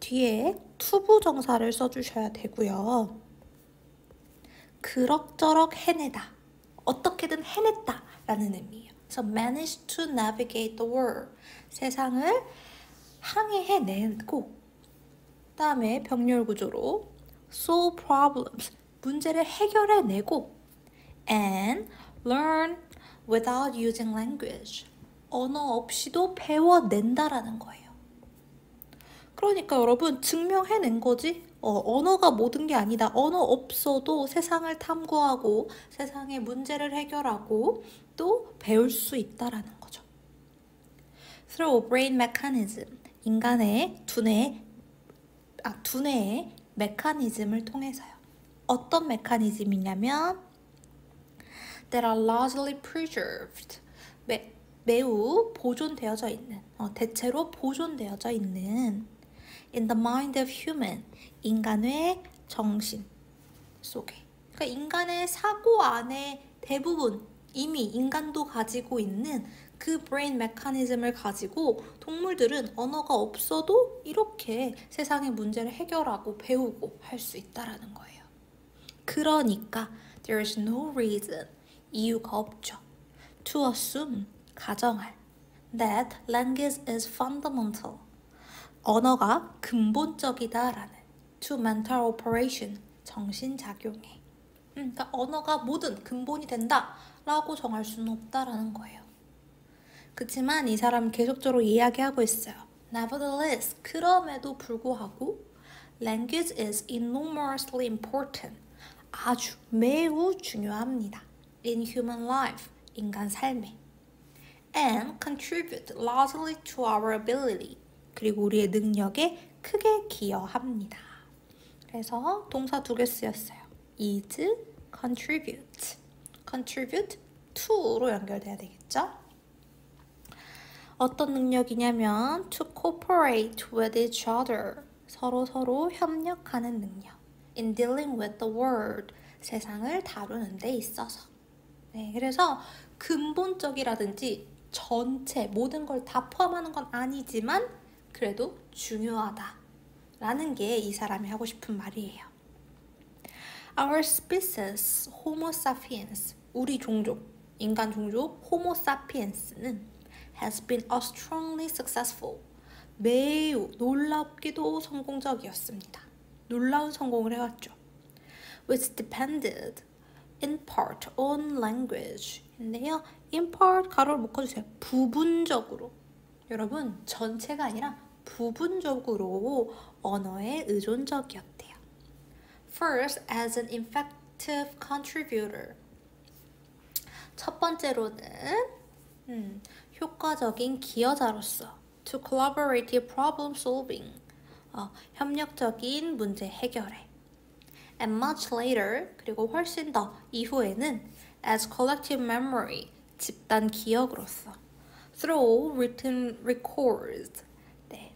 뒤에 투부정사를 써주셔야 되고요. 그럭저럭 해내다, 어떻게든 해냈다 라는 의미예요. 그래서 manage to navigate the world, 세상을 항해해내고, 다음에 병렬 구조로 solve problems, 문제를 해결해내고, and learn without using language, 언어 없이도 배워낸다라는 거예요. 그러니까 여러분 증명해낸 거지. 언어가 모든 게 아니다. 언어 없어도 세상을 탐구하고 세상의 문제를 해결하고 또 배울 수 있다라는 거죠. Through brain mechanism, 인간의 두뇌의 메커니즘을 통해서요. 어떤 메커니즘이냐면 that are largely preserved, 매우 보존되어져 있는, 대체로 보존되어져 있는 in the mind of human, 인간의 정신 속에. 그러니까 인간의 사고 안에 대부분 이미 인간도 가지고 있는 그 브레인 메커니즘을 가지고 동물들은 언어가 없어도 이렇게 세상의 문제를 해결하고 배우고 할 수 있다라는 거예요. 그러니까 there is no reason, 이유가 없죠. to assume, 가정할 that language is fundamental, 언어가 근본적이다라는 to mental operation, 정신작용에. 그러니까 언어가 뭐든 근본이 된다라고 정할 수는 없다라는 거예요. 그렇지만 이 사람은 계속적으로 이야기하고 있어요. Nevertheless, 그럼에도 불구하고 language is enormously important, 아주 매우 중요합니다. in human life, 인간 삶에. and contribute largely to our ability, 그리고 우리의 능력에 크게 기여합니다. 그래서 동사 2개 쓰였어요. is, contribute. contribute to로 연결돼야 되겠죠? 어떤 능력이냐면 to cooperate with each other, 서로 협력하는 능력. in dealing with the world, 세상을 다루는 데 있어서. 네, 그래서 근본적이라든지 전체 모든 걸 다 포함하는 건 아니지만 그래도 중요하다라는 게 이 사람이 하고 싶은 말이에요. Our species, Homo sapiens, 우리 종족, 인간 종족 Homo sapiens는 has been strongly successful, 매우 놀랍게도 성공적이었습니다. 놀라운 성공을 해왔죠. Which depended in part on language. 인데요, in part 가로를 묶어주세요. 부분적으로. 여러분, 전체가 아니라 부분적으로 언어에 의존적이었대요. First, as an effective contributor. 첫 번째로는 효과적인 기여자로서 to collaborative problem solving, 협력적인 문제 해결에. And much later, 그리고 훨씬 더 이후에는 as collective memory, 집단 기억으로서 through written records, 네,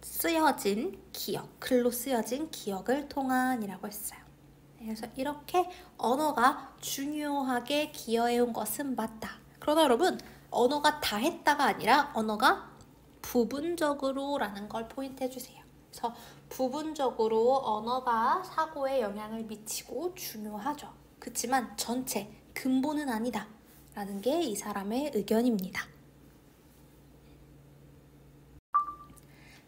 쓰여진 기억, 글로 쓰여진 기억을 통한이라고 했어요. 그래서 이렇게 언어가 중요하게 기여해온 것은 맞다. 그러나 여러분, 언어가 다 했다가 아니라 언어가 부분적으로 라는 걸 포인트 해주세요. 그래서 부분적으로 언어가 사고에 영향을 미치고 중요하죠. 그렇지만 전체, 근본은 아니다 라는 게 이 사람의 의견입니다.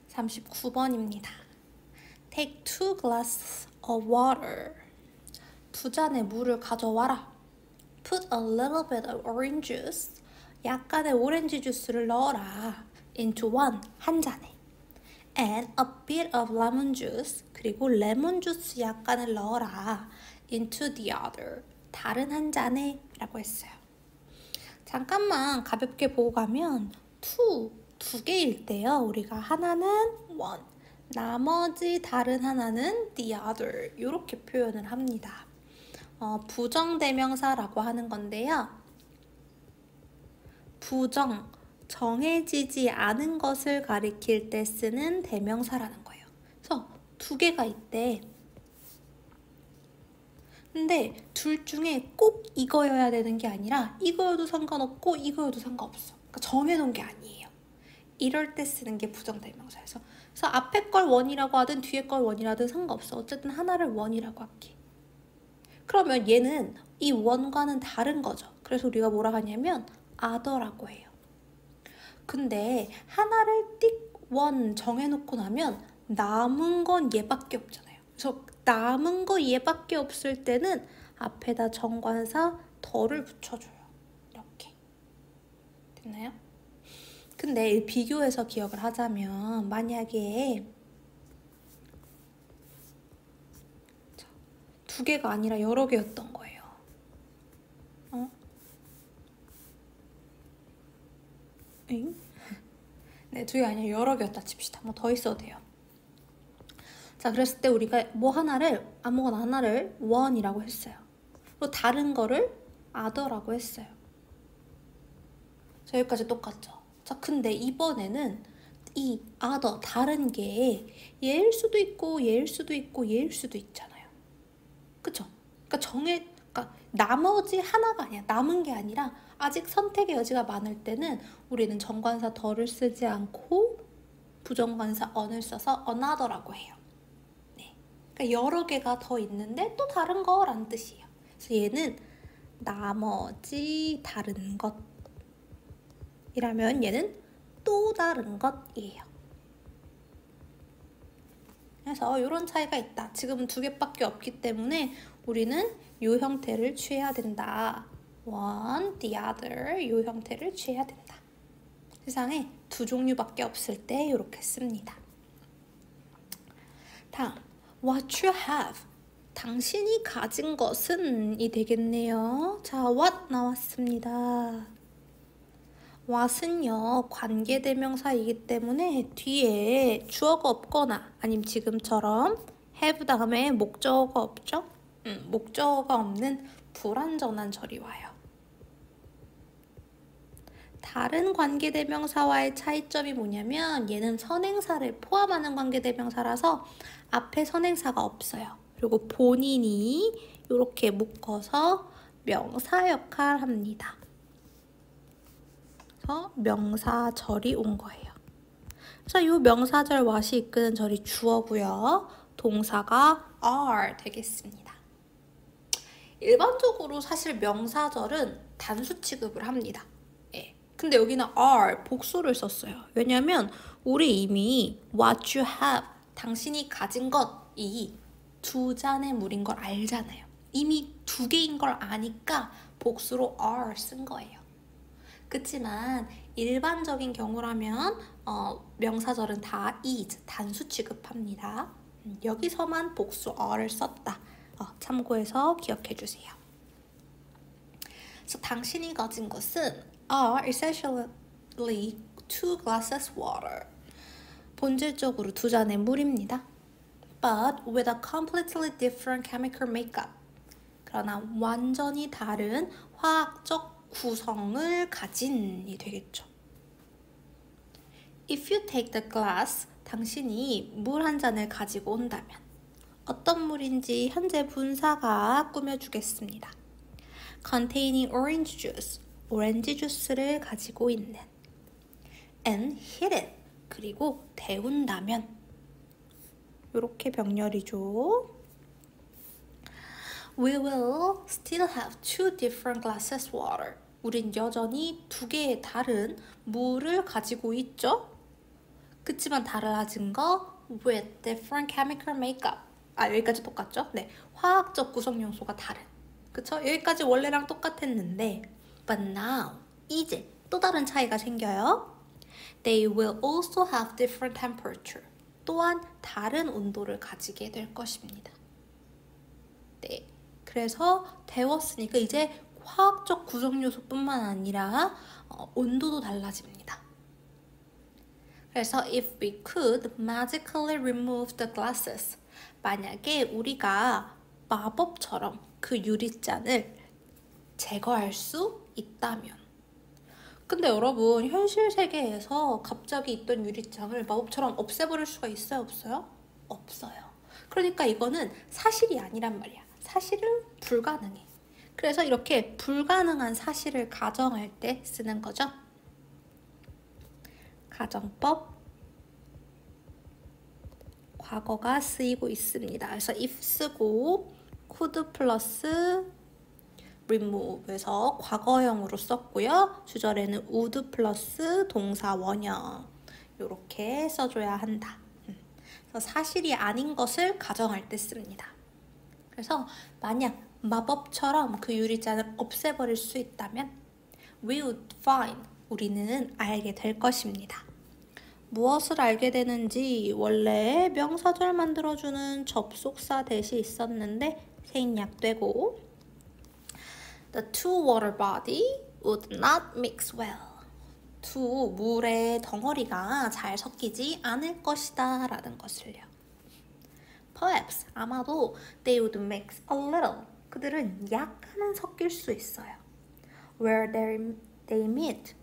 39번입니다. Take 2 glasses of water. 2잔의 물을 가져와라. Put a little bit of orange juice. 약간의 오렌지 주스를 넣어라. Into one, 한 잔에. And a bit of lemon juice. 그리고 레몬 주스 약간을 넣어라. Into the other, 다른 한 잔에 라고 했어요. 잠깐만 가볍게 보고 가면 두 개일 때요. 우리가 하나는 one, 나머지 다른 하나는 the other 이렇게 표현을 합니다. 부정대명사라고 하는 건데요. 정해지지 않은 것을 가리킬 때 쓰는 대명사라는 거예요. 그래서 두 개가 있대. 근데 둘 중에 꼭 이거여야 되는 게 아니라 이거여도 상관없고 이거여도 상관없어. 그러니까 정해놓은 게 아니에요. 이럴 때 쓰는 게 부정대명사여서. 그래서 앞에 걸 원이라고 하든 뒤에 걸 원이라든 상관없어. 어쨌든 하나를 원이라고 할게. 그러면 얘는 이 원과는 다른 거죠. 그래서 우리가 뭐라 하냐면 other라고 해요. 근데 하나를 띡 원 정해놓고 나면 남은 건 얘밖에 없잖아요. 그래서 남은 거 얘밖에 없을 때는 앞에다 정관사 더를 붙여줘요. 이렇게. 됐나요? 근데 비교해서 기억을 하자면 만약에 두 개가 아니라 여러 개였던 거예요. 응? 네, 두 개 아니라 여러 개였다 칩시다. 뭐 더 있어도 돼요. 자, 그랬을 때 우리가 뭐 하나를, 아무거나 하나를 원이라고 했어요. 그리고 다른 거를 other라고 했어요. 자, 여기까지 똑같죠? 자, 근데 이번에는 이 other, 다른 게 얘일 수도 있고 얘일 수도 있고 얘일 수도 있잖아요. 그쵸? 그러니까 나머지 하나가 아니야. 남은 게 아니라 아직 선택의 여지가 많을 때는 우리는 정관사 더를 쓰지 않고 부정관사 on을 써서 another라고 해요. 네. 그러니까 여러 개가 더 있는데 또 다른 거라는 뜻이에요. 그래서 얘는 나머지 다른 것이라면 얘는 또 다른 것이에요. 그래서 이런 차이가 있다. 지금은 두 개밖에 없기 때문에 우리는 이 형태를 취해야 된다. one, the other 이 형태를 취해야 된다. 세상에 두 종류밖에 없을 때 이렇게 씁니다. 다음, what you have. 당신이 가진 것은 이 되겠네요. 자, what 나왔습니다. what은요, 관계대명사이기 때문에 뒤에 주어가 없거나 아니면 지금처럼 have 다음에 목적어가 없죠? 목적어가 없는 불완전한 절이 와요. 다른 관계대명사와의 차이점이 뭐냐면 얘는 선행사를 포함하는 관계대명사라서 앞에 선행사가 없어요. 그리고 본인이 이렇게 묶어서 명사 역할을 합니다. 그래서 명사절이 온 거예요. 그래서 이 명사절 what이 이끄는 절이 주어고요. 동사가 are 되겠습니다. 일반적으로 사실 명사절은 단수 취급을 합니다. 예. 근데 여기는 are 복수를 썼어요. 왜냐면 우리 이미 what you have 당신이 가진 것이 두 잔의 물인 걸 알잖아요. 이미 두 개인 걸 아니까 복수로 are 쓴 거예요. 그치만 일반적인 경우라면 명사절은 다 is, 단수 취급합니다. 여기서만 복수 are를 썼다. 참고해서 기억해 주세요. 그래서 당신이 가진 것은 are essentially 2 glasses water. 본질적으로 두 잔의 물입니다. But with a completely different chemical makeup. 그러나 완전히 다른 화학적 구성을 가진이 되겠죠. If you take the glass, 당신이 물 한 잔을 가지고 온다면 어떤 물인지 현재 분사가 꾸며주겠습니다. Containing orange juice, 오렌지 주스를 가지고 있는 and heat it, 그리고 데운다면 이렇게 병렬이죠. We will still have 2 different glasses water. 우린 여전히 두 개의 다른 물을 가지고 있죠. 그치만 달라진 거 with different chemical makeup. 여기까지 똑같죠? 네, 화학적 구성 요소가 다른. 그쵸? 여기까지 원래랑 똑같았는데 but now, 이제 또 다른 차이가 생겨요. They will also have different temperature. 또한 다른 온도를 가지게 될 것입니다. 네, 그래서 데웠으니까 이제 화학적 구성 요소뿐만 아니라 온도도 달라집니다. 그래서 if we could magically remove the glasses, 만약에 우리가 마법처럼 그 유리잔을 제거할 수 있다면. 근데 여러분, 현실 세계에서 갑자기 있던 유리잔을 마법처럼 없애버릴 수가 있어요, 없어요? 없어요. 그러니까 이거는 사실이 아니란 말이야. 사실은 불가능해. 그래서 이렇게 불가능한 사실을 가정할 때 쓰는 거죠. 가정법 과거가 쓰이고 있습니다. 그래서 if 쓰고 could 플러스 remove에서 과거형으로 썼고요. 주절에는 would 플러스 동사 원형 이렇게 써줘야 한다. 그래서 사실이 아닌 것을 가정할 때 씁니다. 그래서 만약 마법처럼 그 유리잔을 없애버릴 수 있다면 we would find 우리는 알게 될 것입니다. 무엇을 알게 되는지 원래 명사절 만들어주는 접속사 대시 있었는데 생략되고 The two water body would not mix well. 두 물의 덩어리가 잘 섞이지 않을 것이다 라는 것을요. Perhaps 아마도 they would mix a little. 그들은 약간은 섞일 수 있어요. Where they meet.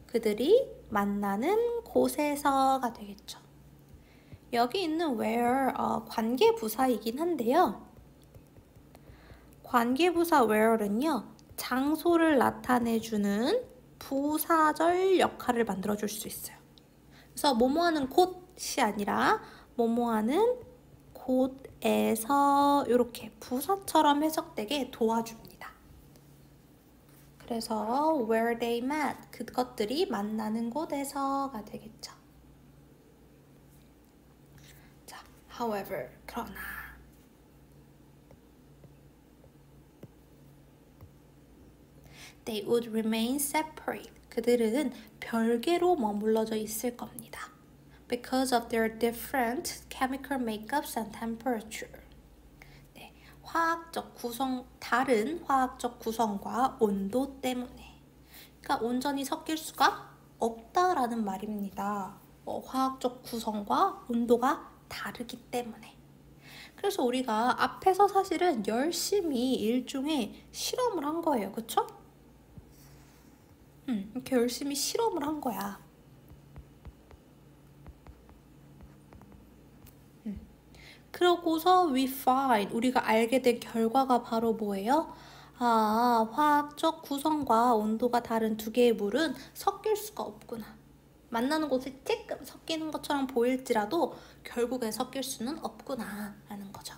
그들이 만나는 곳에서가 되겠죠. 여기 있는 where 관계부사이긴 한데요. 관계부사 where는요. 장소를 나타내주는 부사절 역할을 만들어줄 수 있어요. 그래서 뭐뭐하는 곳이 아니라 뭐뭐하는 곳에서 이렇게 부사처럼 해석되게 도와줍니다. 그래서 where they met, 그것들이 만나는 곳에서가 되겠죠. 자, however, 그러나 they would remain separate. 그들은 별개로 머물러져 있을 겁니다. Because of their different chemical makeups and temperature. 네, 다른 화학적 구성과 온도 때문에. 그러니까 온전히 섞일 수가 없다라는 말입니다. 화학적 구성과 온도가 다르기 때문에. 그래서 우리가 앞에서 사실은 열심히 일종의 실험을 한 거예요. 그쵸? 이렇게 열심히 실험을 한 거야. 그러고서 we find, 우리가 알게 된 결과가 바로 뭐예요? 화학적 구성과 온도가 다른 두 개의 물은 섞일 수가 없구나. 만나는 곳이 조금 섞이는 것처럼 보일지라도 결국엔 섞일 수는 없구나 라는 거죠.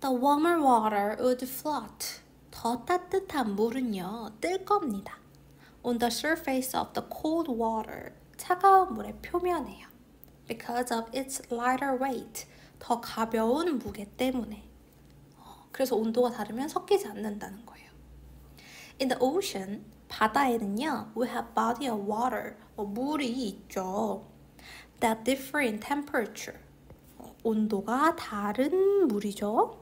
The warmer water would float. 더 따뜻한 물은요, 뜰 겁니다. On the surface of the cold water. 차가운 물의 표면에요. Because of its lighter weight. 더 가벼운 무게 때문에. 그래서 온도가 다르면 섞이지 않는다는 거예요. In the ocean, 바다에는요, we have body of water, 물이 있죠. That differ in temperature. 온도가 다른 물이죠.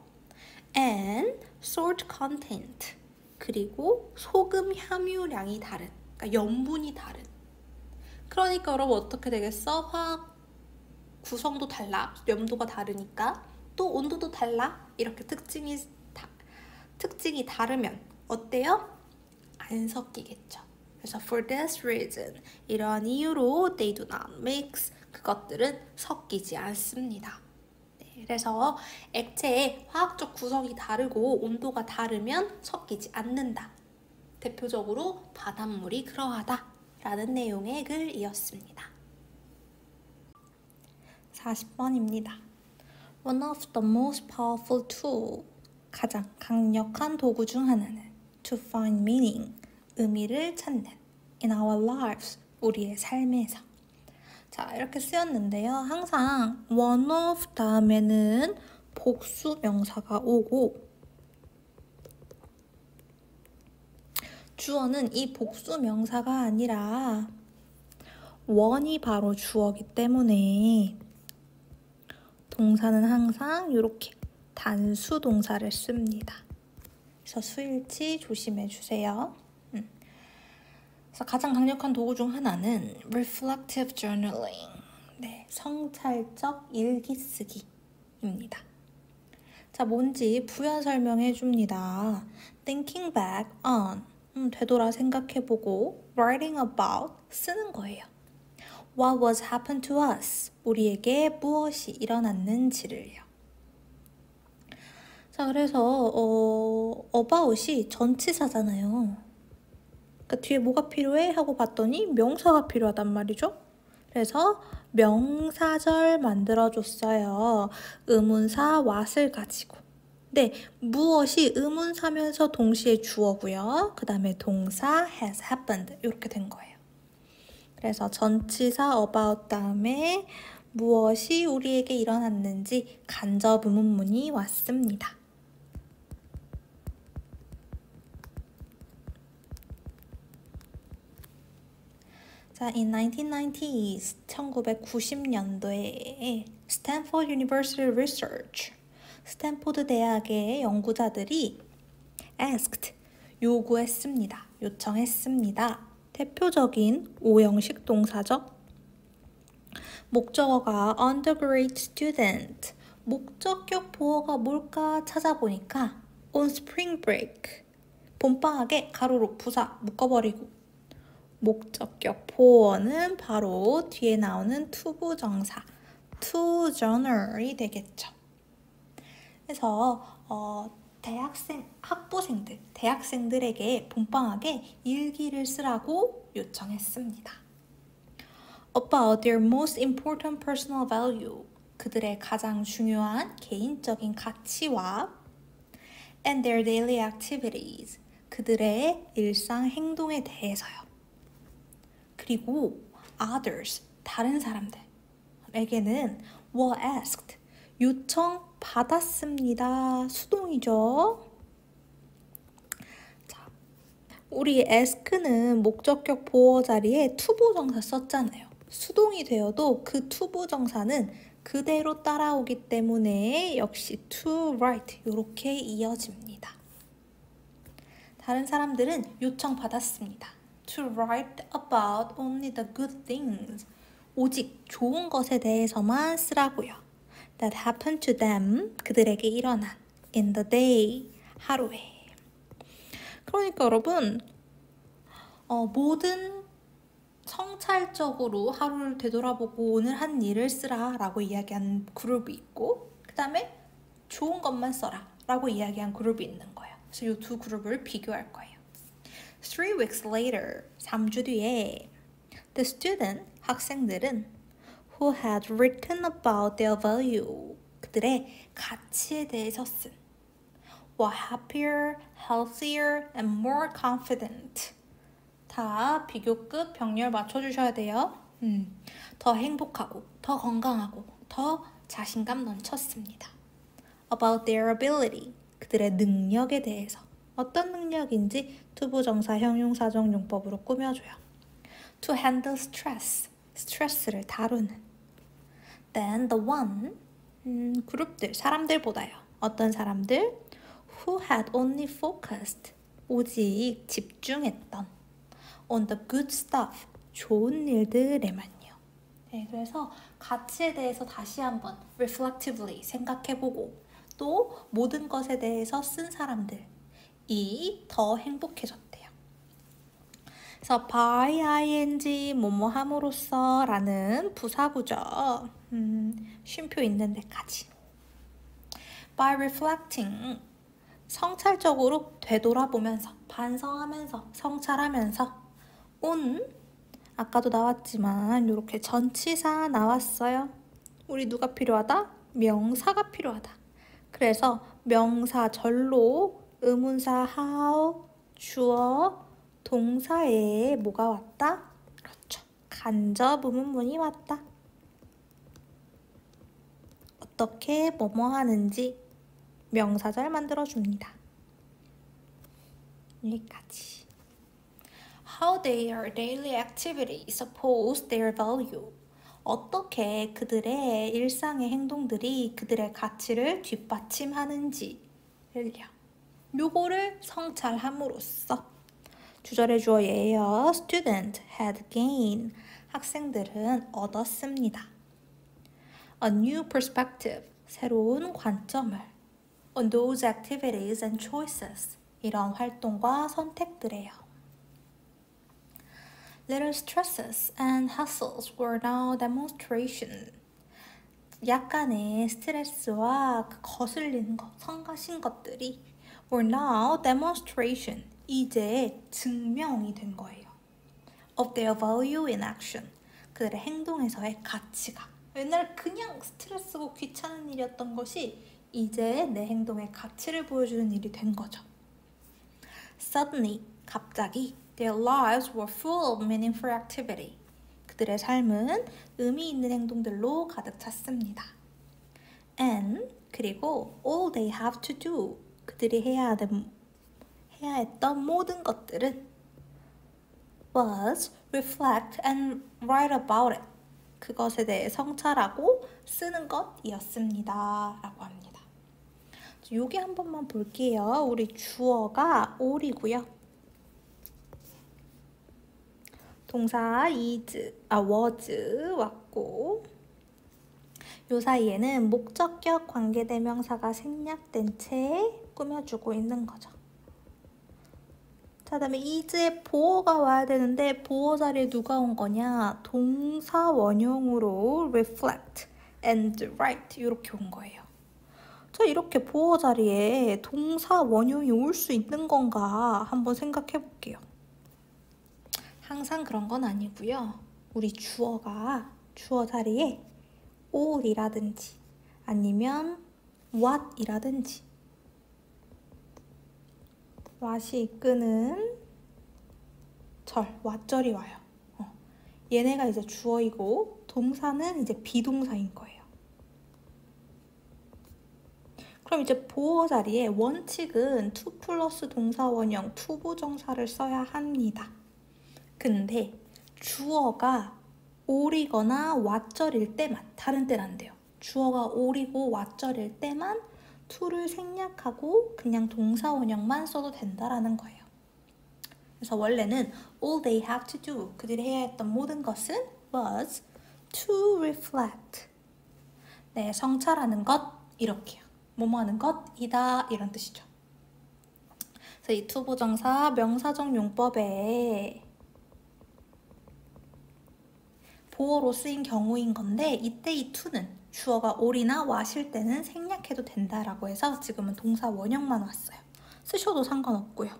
And salt content. 그리고 소금 함유량이 다른. 그러니까 염분이 다른. 그러니까 여러분 어떻게 되겠어? 화학 구성도 달라. 염도가 다르니까. 또 온도도 달라. 이렇게 특징이 다르면 어때요? 안 섞이겠죠. 그래서 for this reason, 이러한 이유로 they do not mix. 그것들은 섞이지 않습니다. 네, 그래서 액체의 화학적 구성이 다르고 온도가 다르면 섞이지 않는다. 대표적으로 바닷물이 그러하다 라는 내용의 글이었습니다. 40번입니다. One of the most powerful tool, 가장 강력한 도구 중 하나는 to find meaning, 의미를 찾는 in our lives, 우리의 삶에서. 자, 이렇게 쓰였는데요. 항상 one of 다음에는 복수 명사가 오고 주어는 이 복수 명사가 아니라 one이 바로 주어이기 때문에 동사는 항상 이렇게 단수 동사를 씁니다. 그래서 수일치 조심해 주세요. 그래서 가장 강력한 도구 중 하나는 reflective journaling. 네, 성찰적 일기 쓰기입니다. 자, 뭔지 부연 설명해 줍니다. Thinking back on, 되돌아 생각해보고 writing about, 쓰는 거예요. What was happened to us? 우리에게 무엇이 일어났는지를요. 자, 그래서 about이 전치사잖아요. 그러니까 뒤에 뭐가 필요해? 하고 봤더니 명사가 필요하단 말이죠. 그래서 명사절 만들어줬어요. 의문사 what을 가지고. 네, 무엇이 의문사면서 동시에 주어고요. 그 다음에 동사 has happened 이렇게 된 거예요. 그래서 전치사 about 다음에 무엇이 우리에게 일어났는지 간접 의문문이 왔습니다. 자, in 1990s, 1990년도에 Stanford University Research, 스탠포드 대학의 연구자들이 asked, 요구했습니다. 요청했습니다. 대표적인 오형식 동사죠. 목적어가 undergraduate student, 목적격 보어가 뭘까 찾아보니까 on spring break, 봄방학에 가로로 부사 묶어버리고 목적격 보어는 바로 뒤에 나오는 투부정사 to journal이 되겠죠. 그래서 대학생들에게 봄방학에 일기를 쓰라고 요청했습니다. About their most important personal value, 그들의 가장 중요한 개인적인 가치와 and their daily activities, 그들의 일상 행동에 대해서요. 그리고 others, 다른 사람들에게는 were asked, 요청받았습니다. 수동이죠. 자, 우리 ask는 목적격 보어 자리에 투부정사 썼잖아요. 수동이 되어도 그 투부정사는 그대로 따라오기 때문에 역시 to write 이렇게 이어집니다. 다른 사람들은 요청받았습니다. To write about only the good things. 오직 좋은 것에 대해서만 쓰라고요. That happened to them. 그들에게 일어난. In the day. 하루에. 그러니까 여러분, 모든 성찰적으로 하루를 되돌아보고 오늘 한 일을 쓰라 라고 이야기한 그룹이 있고, 그 다음에 좋은 것만 써라 라고 이야기한 그룹이 있는 거예요. 그래서 이 두 그룹을 비교할 거예요. 3 weeks later, 3주 뒤에 the student, 학생들은 who had written about their value, 그들의 가치에 대해서 쓴 were happier, healthier, and more confident. 다 비교급 병렬 맞춰주셔야 돼요. 더 행복하고, 더 건강하고, 더 자신감 넘쳤습니다. About their ability, 그들의 능력에 대해서. 어떤 능력인지 투부정사 형용사적 용법으로 꾸며줘요. To handle stress, 스트레스를 다루는. Then the one, 그룹들, 사람들보다요. 어떤 사람들? Who had only focused, 오직 집중했던 on the good stuff, 좋은 일들에만요. 네, 그래서 가치에 대해서 다시 한번 reflectively 생각해보고 또 모든 것에 대해서 쓴 사람들 이 더 행복해졌대요. 그래서 by ing 뭐뭐 함으로써 라는 부사구죠. 쉼표 있는 데까지. by reflecting 성찰적으로 되돌아보면서 반성하면서 성찰하면서 on 아까도 나왔지만 이렇게 전치사 나왔어요. 우리 누가 필요하다? 명사가 필요하다. 그래서 명사절로 의문사 how, 주어, 동사에 뭐가 왔다? 그렇죠. 간접 의문문이 왔다. 어떻게 뭐뭐 하는지 명사절 만들어줍니다. 여기까지. How their daily activities oppose their value. 어떻게 그들의 일상의 행동들이 그들의 가치를 뒷받침하는지를요. 요거를 성찰함으로써 주절의 주어예요. Student had gained. 학생들은 얻었습니다. A new perspective. 새로운 관점을. on those activities and choices. 이런 활동과 선택들에요. Little stresses and hassles were now demonstration. 약간의 스트레스와 거슬리는 것, 성가신 것들이 were now demonstration. 이제 증명이 된 거예요. of their value in action. 그들의 행동에서의 가치가. 옛날 그냥 스트레스고 귀찮은 일이었던 것이 이제 내 행동의 가치를 보여주는 일이 된 거죠. Suddenly, 갑자기 their lives were full of meaningful activity. 그들의 삶은 의미 있는 행동들로 가득 찼습니다. And 그리고 all they have to do. 그들이 해야 했던 모든 것들은 was reflect and write about it. 그것에 대해 성찰하고 쓰는 것이었습니다. 라고 합니다. 여기 한 번만 볼게요. 우리 주어가 all이고요. 동사 was 왔고 요 사이에는 목적격 관계대명사가 생략된 채 꾸며주고 있는 거죠. 자, 다음에 is의 보어가 와야 되는데 보어 자리에 누가 온 거냐? 동사 원형으로 reflect and write 이렇게 온 거예요. 자, 이렇게 보어 자리에 동사 원형이 올 수 있는 건가 한번 생각해 볼게요. 항상 그런 건 아니고요. 우리 주어 자리에 all이라든지 아니면 what이라든지 what이 이끄는 what절이 와요. 얘네가 이제 주어이고 동사는 이제 비동사인 거예요. 그럼 이제 보어 자리에 원칙은 to 플러스 동사 원형 투부정사를 써야 합니다. 근데 주어가 all이거나 what절일 때만, 다른 때는 안 돼요. 주어가 all이고 what절일 때만 to를 생략하고 그냥 동사 원형만 써도 된다라는 거예요. 그래서 원래는 all they have to do, 그들이 해야 했던 모든 것은 was to reflect. 네, 성찰하는 것 이렇게요. 뭐뭐하는 것이다 이런 뜻이죠. 그래서 이 투부정사 명사적 용법에 보어로 쓰인 경우인 건데 이때 이 to는 주어가 all이나 what일 때는 생략해도 된다라고 해서 지금은 동사 원형만 왔어요. 쓰셔도 상관없고요.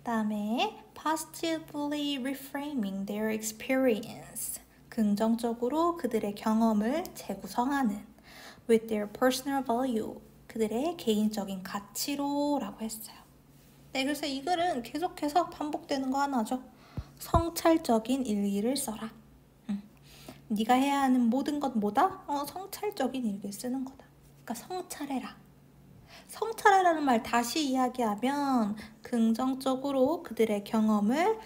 다음에 positively reframing their experience. 긍정적으로 그들의 경험을 재구성하는 with their personal value. 그들의 개인적인 가치로 라고 했어요. 네, 그래서 이 글은 계속해서 반복되는 거 하나죠. 성찰적인 일기를 써라. 네가 해야 하는 모든 것 뭐다? 성찰적인 일기를 쓰는 거다. 그러니까 성찰해라. 성찰해라는 말 다시 이야기하면 긍정적으로 그들의 경험을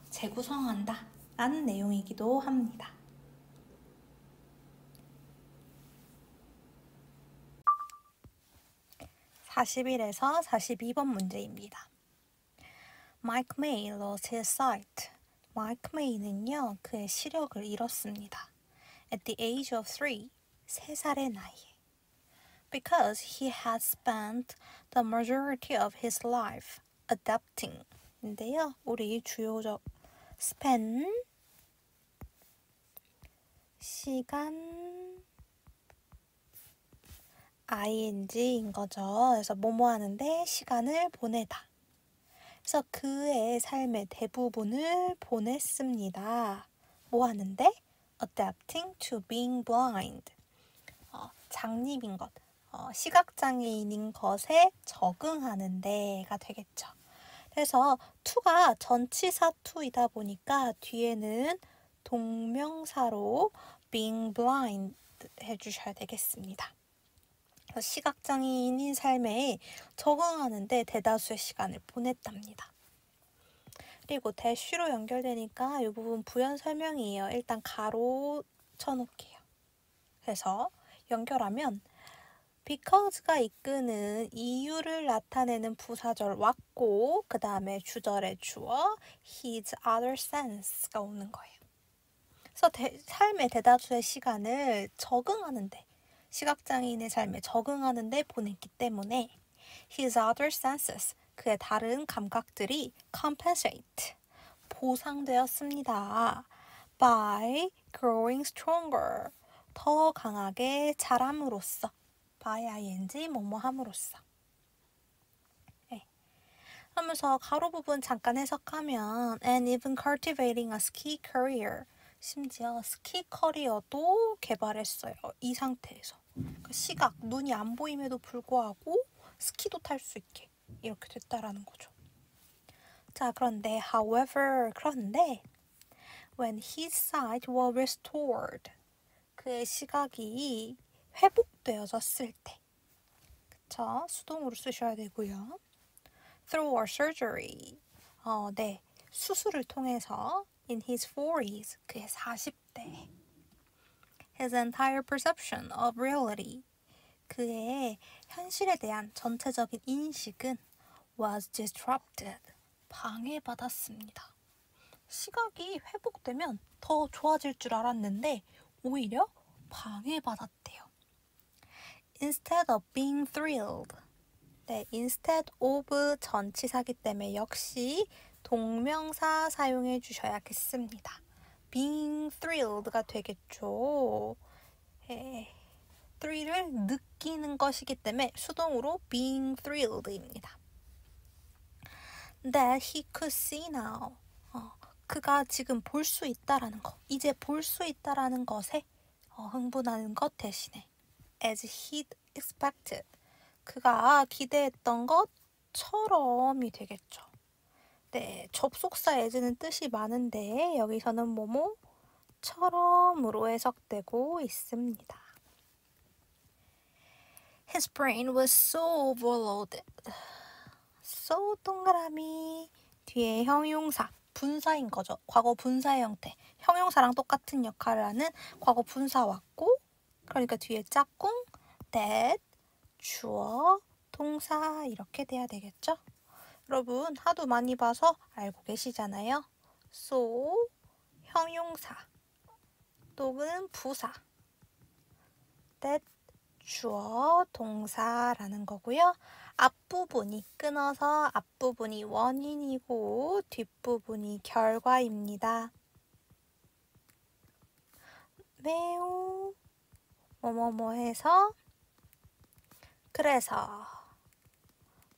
재구성한다 라는 내용이기도 합니다. (41에서 42번) 문제입니다. Mike May lost his sight. 마이크 메이는요, 그의 시력을 잃었습니다. At the age of 3살의 나이에. Because he had spent the majority of his life adapting. 인데요, 우리 주요적 spend 시간 ing인 거죠. 그래서 뭐뭐 하는데 시간을 보내다. 그래서 그의 삶의 대부분을 보냈습니다. 뭐 하는데? Adapting to being blind. 장님인 것, 시각장애인인 것에 적응하는 데가 되겠죠. 그래서 to가 전치사 to이다 보니까 뒤에는 동명사로 being blind 해주셔야 되겠습니다. 시각장애인인 삶에 적응하는데 대다수의 시간을 보냈답니다. 그리고 대쉬로 연결되니까 이 부분 부연 설명이에요. 일단 가로 쳐놓을게요. 그래서 연결하면 because가 이끄는 이유를 나타내는 부사절 왔고 그 다음에 주절의 주어 his other sense가 오는 거예요. 그래서 삶의 대다수의 시간을 적응하는데 시각장애인의 삶에 적응하는 데 보냈기 때문에 his other senses, 그의 다른 감각들이 compensate, 보상되었습니다. by growing stronger, 더 강하게 자람으로써, by ing 뭐뭐함으로써. 네. 하면서 가로 부분 잠깐 해석하면 and even cultivating a ski career, 심지어 스키 커리어도 개발했어요. 이 상태에서. 그러니까 시각, 눈이 안 보임에도 불구하고 스키도 탈 수 있게 이렇게 됐다라는 거죠. 자, 그런데 그런데 when his sight was restored, 그의 시각이 회복되어졌을 때, 그쵸? 수동으로 쓰셔야 되고요. through a surgery, 네, 수술을 통해서 in his 40s, 그의 40대, his entire perception of reality, 그의 현실에 대한 전체적인 인식은 was disrupted, 방해받았습니다. 시각이 회복되면 더 좋아질 줄 알았는데 오히려 방해받았대요. Instead of being thrilled, 네, instead of 전치사기 때문에 역시 동명사 사용해 주셔야겠습니다. being thrilled가 되겠죠. thrill을 느끼는 것이기 때문에 수동으로 being thrilled입니다. That he could see now, 그가 지금 볼 수 있다라는 것, 이제 볼 수 있다라는 것에 흥분하는 것 대신에 as he'd expected, 그가 기대했던 것처럼이 되겠죠. 네, 접속사 as는 뜻이 많은데 여기서는 뭐뭐처럼으로 해석되고 있습니다. His brain was so overloaded. so 동그라미 뒤에 형용사 분사인 거죠. 과거 분사의 형태. 형용사랑 똑같은 역할을 하는 과거 분사 왔고, 그러니까 뒤에 짝꿍, that, 주어, 동사 이렇게 돼야 되겠죠? 여러분 하도 많이 봐서 알고 계시잖아요. so, 형용사, 또는 부사, that, 주어, 동사라는 거고요. 앞부분이 끊어서 앞부분이 원인이고 뒷부분이 결과입니다. 매우 뭐뭐뭐해서 그래서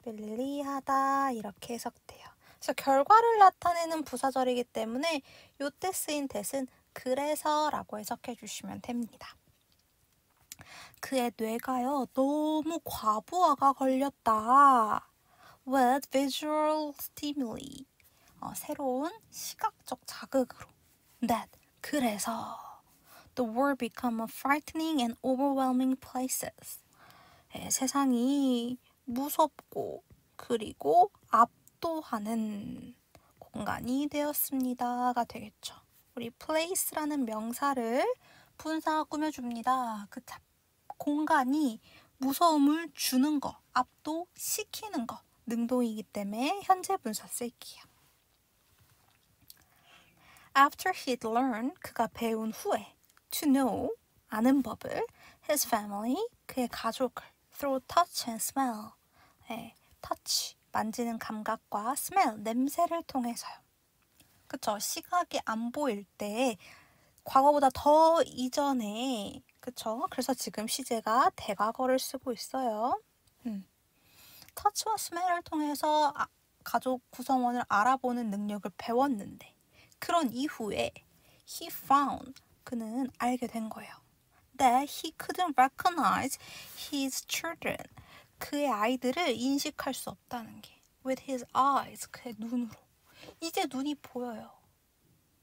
편리하다 이렇게 해석돼요. 그래서 결과를 나타내는 부사절이기 때문에 요때 쓰인 that은 그래서라고 해석해 주시면 됩니다. 그의 뇌가요 너무 과부하가 걸렸다. with visual stimuli, 새로운 시각적 자극으로. that, 그래서 the world become a frightening and overwhelming places. 세상이 무섭고 그리고 압도하는 공간이 되었습니다가 되겠죠. 우리 place라는 명사를 분사 꾸며줍니다. 그 공간이 무서움을 주는 거, 압도시키는 거, 능동이기 때문에 현재 분사 쓸게요. After he'd learned, 그가 배운 후에 to know, 아는 법을 his family, 그의 가족을 through touch and smell, touch, 만지는 감각과 smell, 냄새를 통해서요. 그쵸? 시각이 안 보일 때 과거보다 더 이전에, 그쵸? 그래서 지금 시제가 대과거를 쓰고 있어요. 터치와 스멜을 통해서 가족 구성원을 알아보는 능력을 배웠는데 그런 이후에 he found, 그는 알게 된 거예요. that he couldn't recognize his children, 그의 아이들을 인식할 수 없다는 게 with his eyes, 그의 눈으로. 이제 눈이 보여요.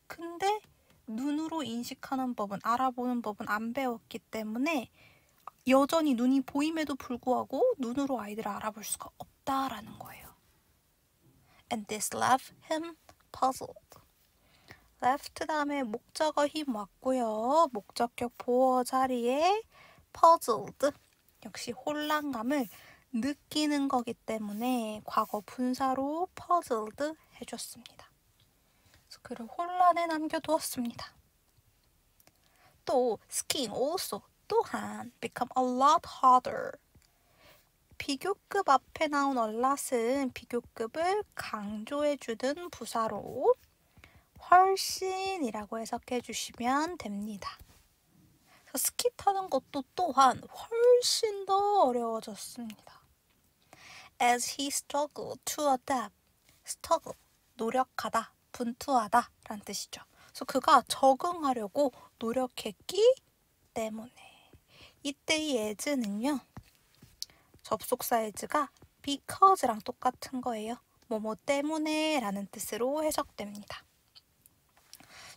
근데 눈으로 인식하는 법은, 알아보는 법은 안 배웠기 때문에 여전히 눈이 보임에도 불구하고 눈으로 아이들을 알아볼 수가 없다라는 거예요. And this left him puzzled. left 다음에 목적어 힘 왔고요. 목적격 보어 자리에 puzzled, 역시 혼란감을 느끼는 거기 때문에 과거 분사로 puzzled 해줬습니다. 그래서 그를 혼란에 남겨두었습니다. 또 skiing also, 또한 become a lot harder. 비교급 앞에 나온 a lot은 비교급을 강조해주는 부사로 훨씬이라고 해석해 주시면 됩니다. 스키 타는 것도 또한 훨씬 더 어려워졌습니다. As he struggled to adapt, struggle, 노력하다, 분투하다 라는 뜻이죠. 그래서 그가 적응하려고 노력했기 때문에 이때의 as는요. 접속사 as가 because랑 똑같은 거예요. 뭐뭐 때문에 라는 뜻으로 해석됩니다.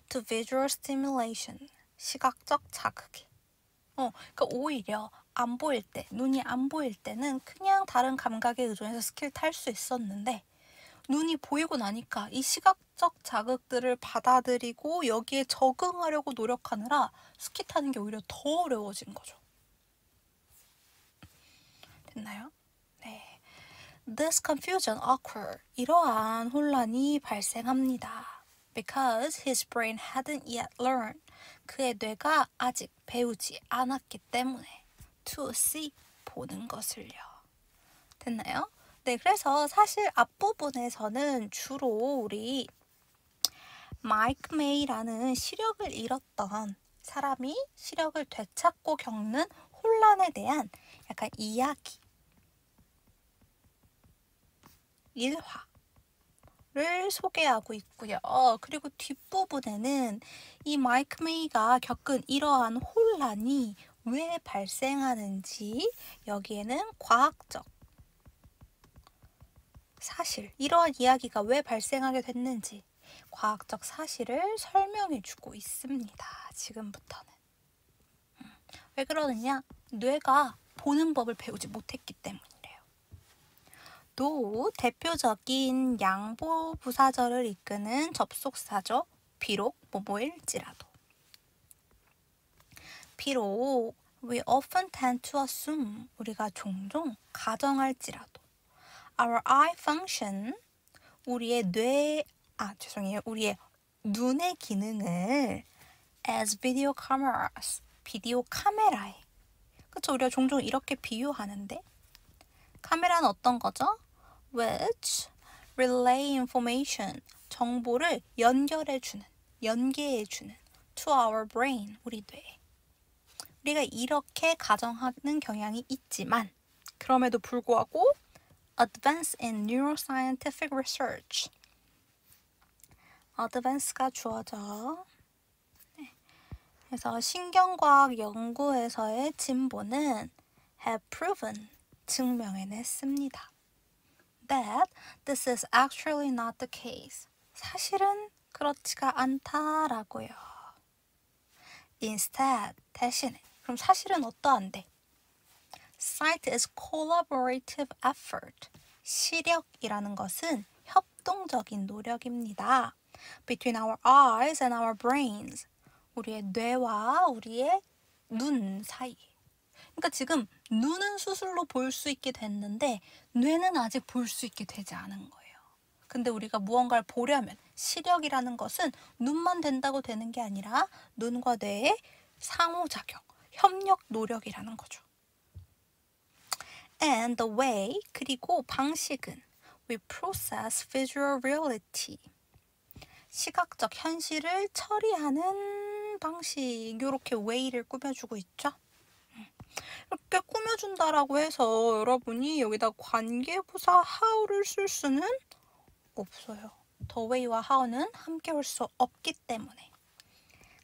To visual stimulation, 시각적 자극이. 그러니까 오히려 안 보일 때, 눈이 안 보일 때는 그냥 다른 감각에 의존해서 스키를 탈 수 있었는데 눈이 보이고 나니까 이 시각적 자극들을 받아들이고 여기에 적응하려고 노력하느라 스키 타는 게 오히려 더 어려워진 거죠. 됐나요? 네. This confusion occurred. 이러한 혼란이 발생합니다. Because his brain hadn't yet learned. 그의 뇌가 아직 배우지 않았기 때문에 to see, 보는 것을요. 됐나요? 네, 그래서 사실 앞부분에서는 주로 우리 마이크 메이라는 시력을 잃었던 사람이 시력을 되찾고 겪는 혼란에 대한 약간 이야기, 일화를 소개하고 있고요. 그리고 뒷부분에는 이 마이크 메이가 겪은 이러한 혼란이 왜 발생하는지 여기에는 과학적 사실, 이러한 이야기가 왜 발생하게 됐는지 과학적 사실을 설명해주고 있습니다. 지금부터는. 왜 그러느냐? 뇌가 보는 법을 배우지 못했기 때문이래요. 또 대표적인 양보 부사절을 이끄는 접속사죠. 비록 뭐뭐일지라도. 비록 we often tend to assume, 우리가 종종 가정할지라도 our eye function, 우리의 눈의 기능을 as video cameras, 비디오 카메라에. 그쵸? 우리가 종종 이렇게 비유하는데 카메라는 어떤 거죠? which relay information, 정보를 연계해주는 to our brain, 우리 뇌에. 우리가 이렇게 가정하는 경향이 있지만 그럼에도 불구하고 Advance in Neuroscientific Research. Advance가 주어져. 네. 그래서 신경과학 연구에서의 진보는 have proven, 증명해냈습니다. That this is actually not the case. 사실은 그렇지가 않다라고요. Instead, 대신에. 그럼 사실은 어떠한데? Sight is collaborative effort. 시력이라는 것은 협동적인 노력입니다. Between our eyes and our brains. 우리의 뇌와 우리의 눈 사이. 그러니까 지금 눈은 수술로 볼 수 있게 됐는데 뇌는 아직 볼 수 있게 되지 않은 거예요. 근데 우리가 무언가를 보려면 시력이라는 것은 눈만 된다고 되는 게 아니라 눈과 뇌의 상호작용, 협력 노력이라는 거죠. And the way, 그리고 방식은 we process visual reality. 시각적 현실을 처리하는 방식. 이렇게 way를 꾸며주고 있죠. 이렇게 꾸며준다라고 해서 여러분이 여기다 관계부사 how를 쓸 수는 없어요. the way와 how는 함께 올 수 없기 때문에.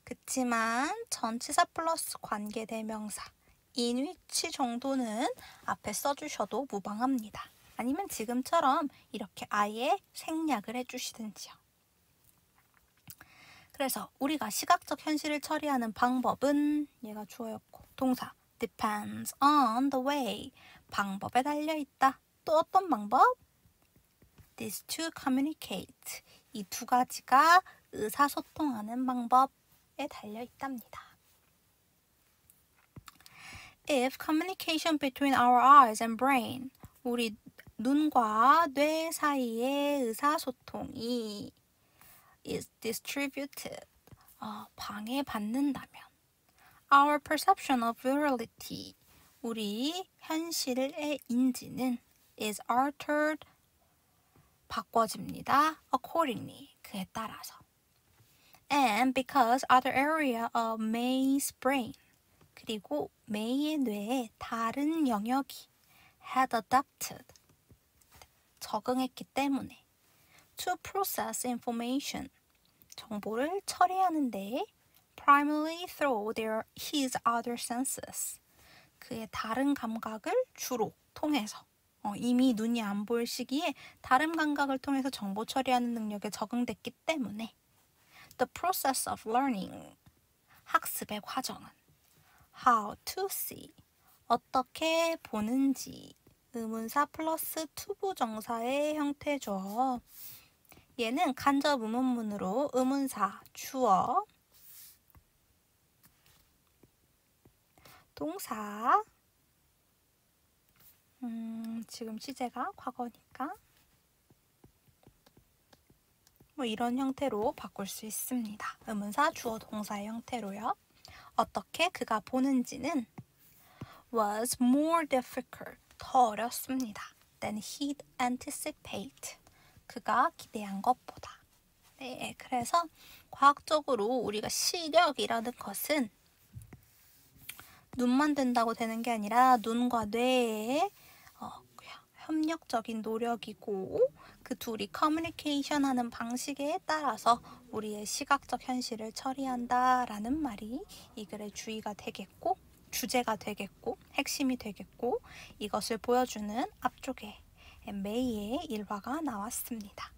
그치만 전치사 플러스 관계대명사 in which 정도는 앞에 써주셔도 무방합니다. 아니면 지금처럼 이렇게 아예 생략을 해주시든지요. 그래서 우리가 시각적 현실을 처리하는 방법은 얘가 주어였고 동사 depends on the way, 방법에 달려있다. 또 어떤 방법? These to communicate, 이 두 가지가 의사소통하는 방법에 달려있답니다. If communication between our eyes and brain, 우리 눈과 뇌 사이의 의사소통이 is distributed, 방해받는다면 Our perception of reality. 우리 현실의 인지는 is altered. 바꿔집니다. accordingly. 그에 따라서. And because other area of May's brain. 그리고 메이의 뇌의 다른 영역이 had adapted. 적응했기 때문에 to process information. 정보를 처리하는데 primarily through his other senses. 그의 다른 감각을 주로 통해서 이미 눈이 안 보일 시기에 다른 감각을 통해서 정보 처리하는 능력에 적응됐기 때문에 the process of learning. 학습의 과정은 how to see. 어떻게 보는지. 의문사 플러스 투부정사의 형태죠. 얘는 간접 의문문으로 의문사, 주어, 동사, 지금 시제가 과거니까 뭐 이런 형태로 바꿀 수 있습니다. 의문사, 주어, 동사의 형태로요. 어떻게 그가 보는지는 was more difficult. 더 어렵습니다. than he'd anticipate. 그가 기대한 것보다. 네, 그래서 과학적으로 우리가 시력이라는 것은 눈만 된다고 되는 게 아니라 눈과 뇌의 협력적인 노력이고 그 둘이 커뮤니케이션 하는 방식에 따라서 우리의 시각적 현실을 처리한다라는 말이 이 글의 주의가 되겠고 주제가 되겠고 핵심이 되겠고 이것을 보여주는 앞쪽에 메이의 일화가 나왔습니다.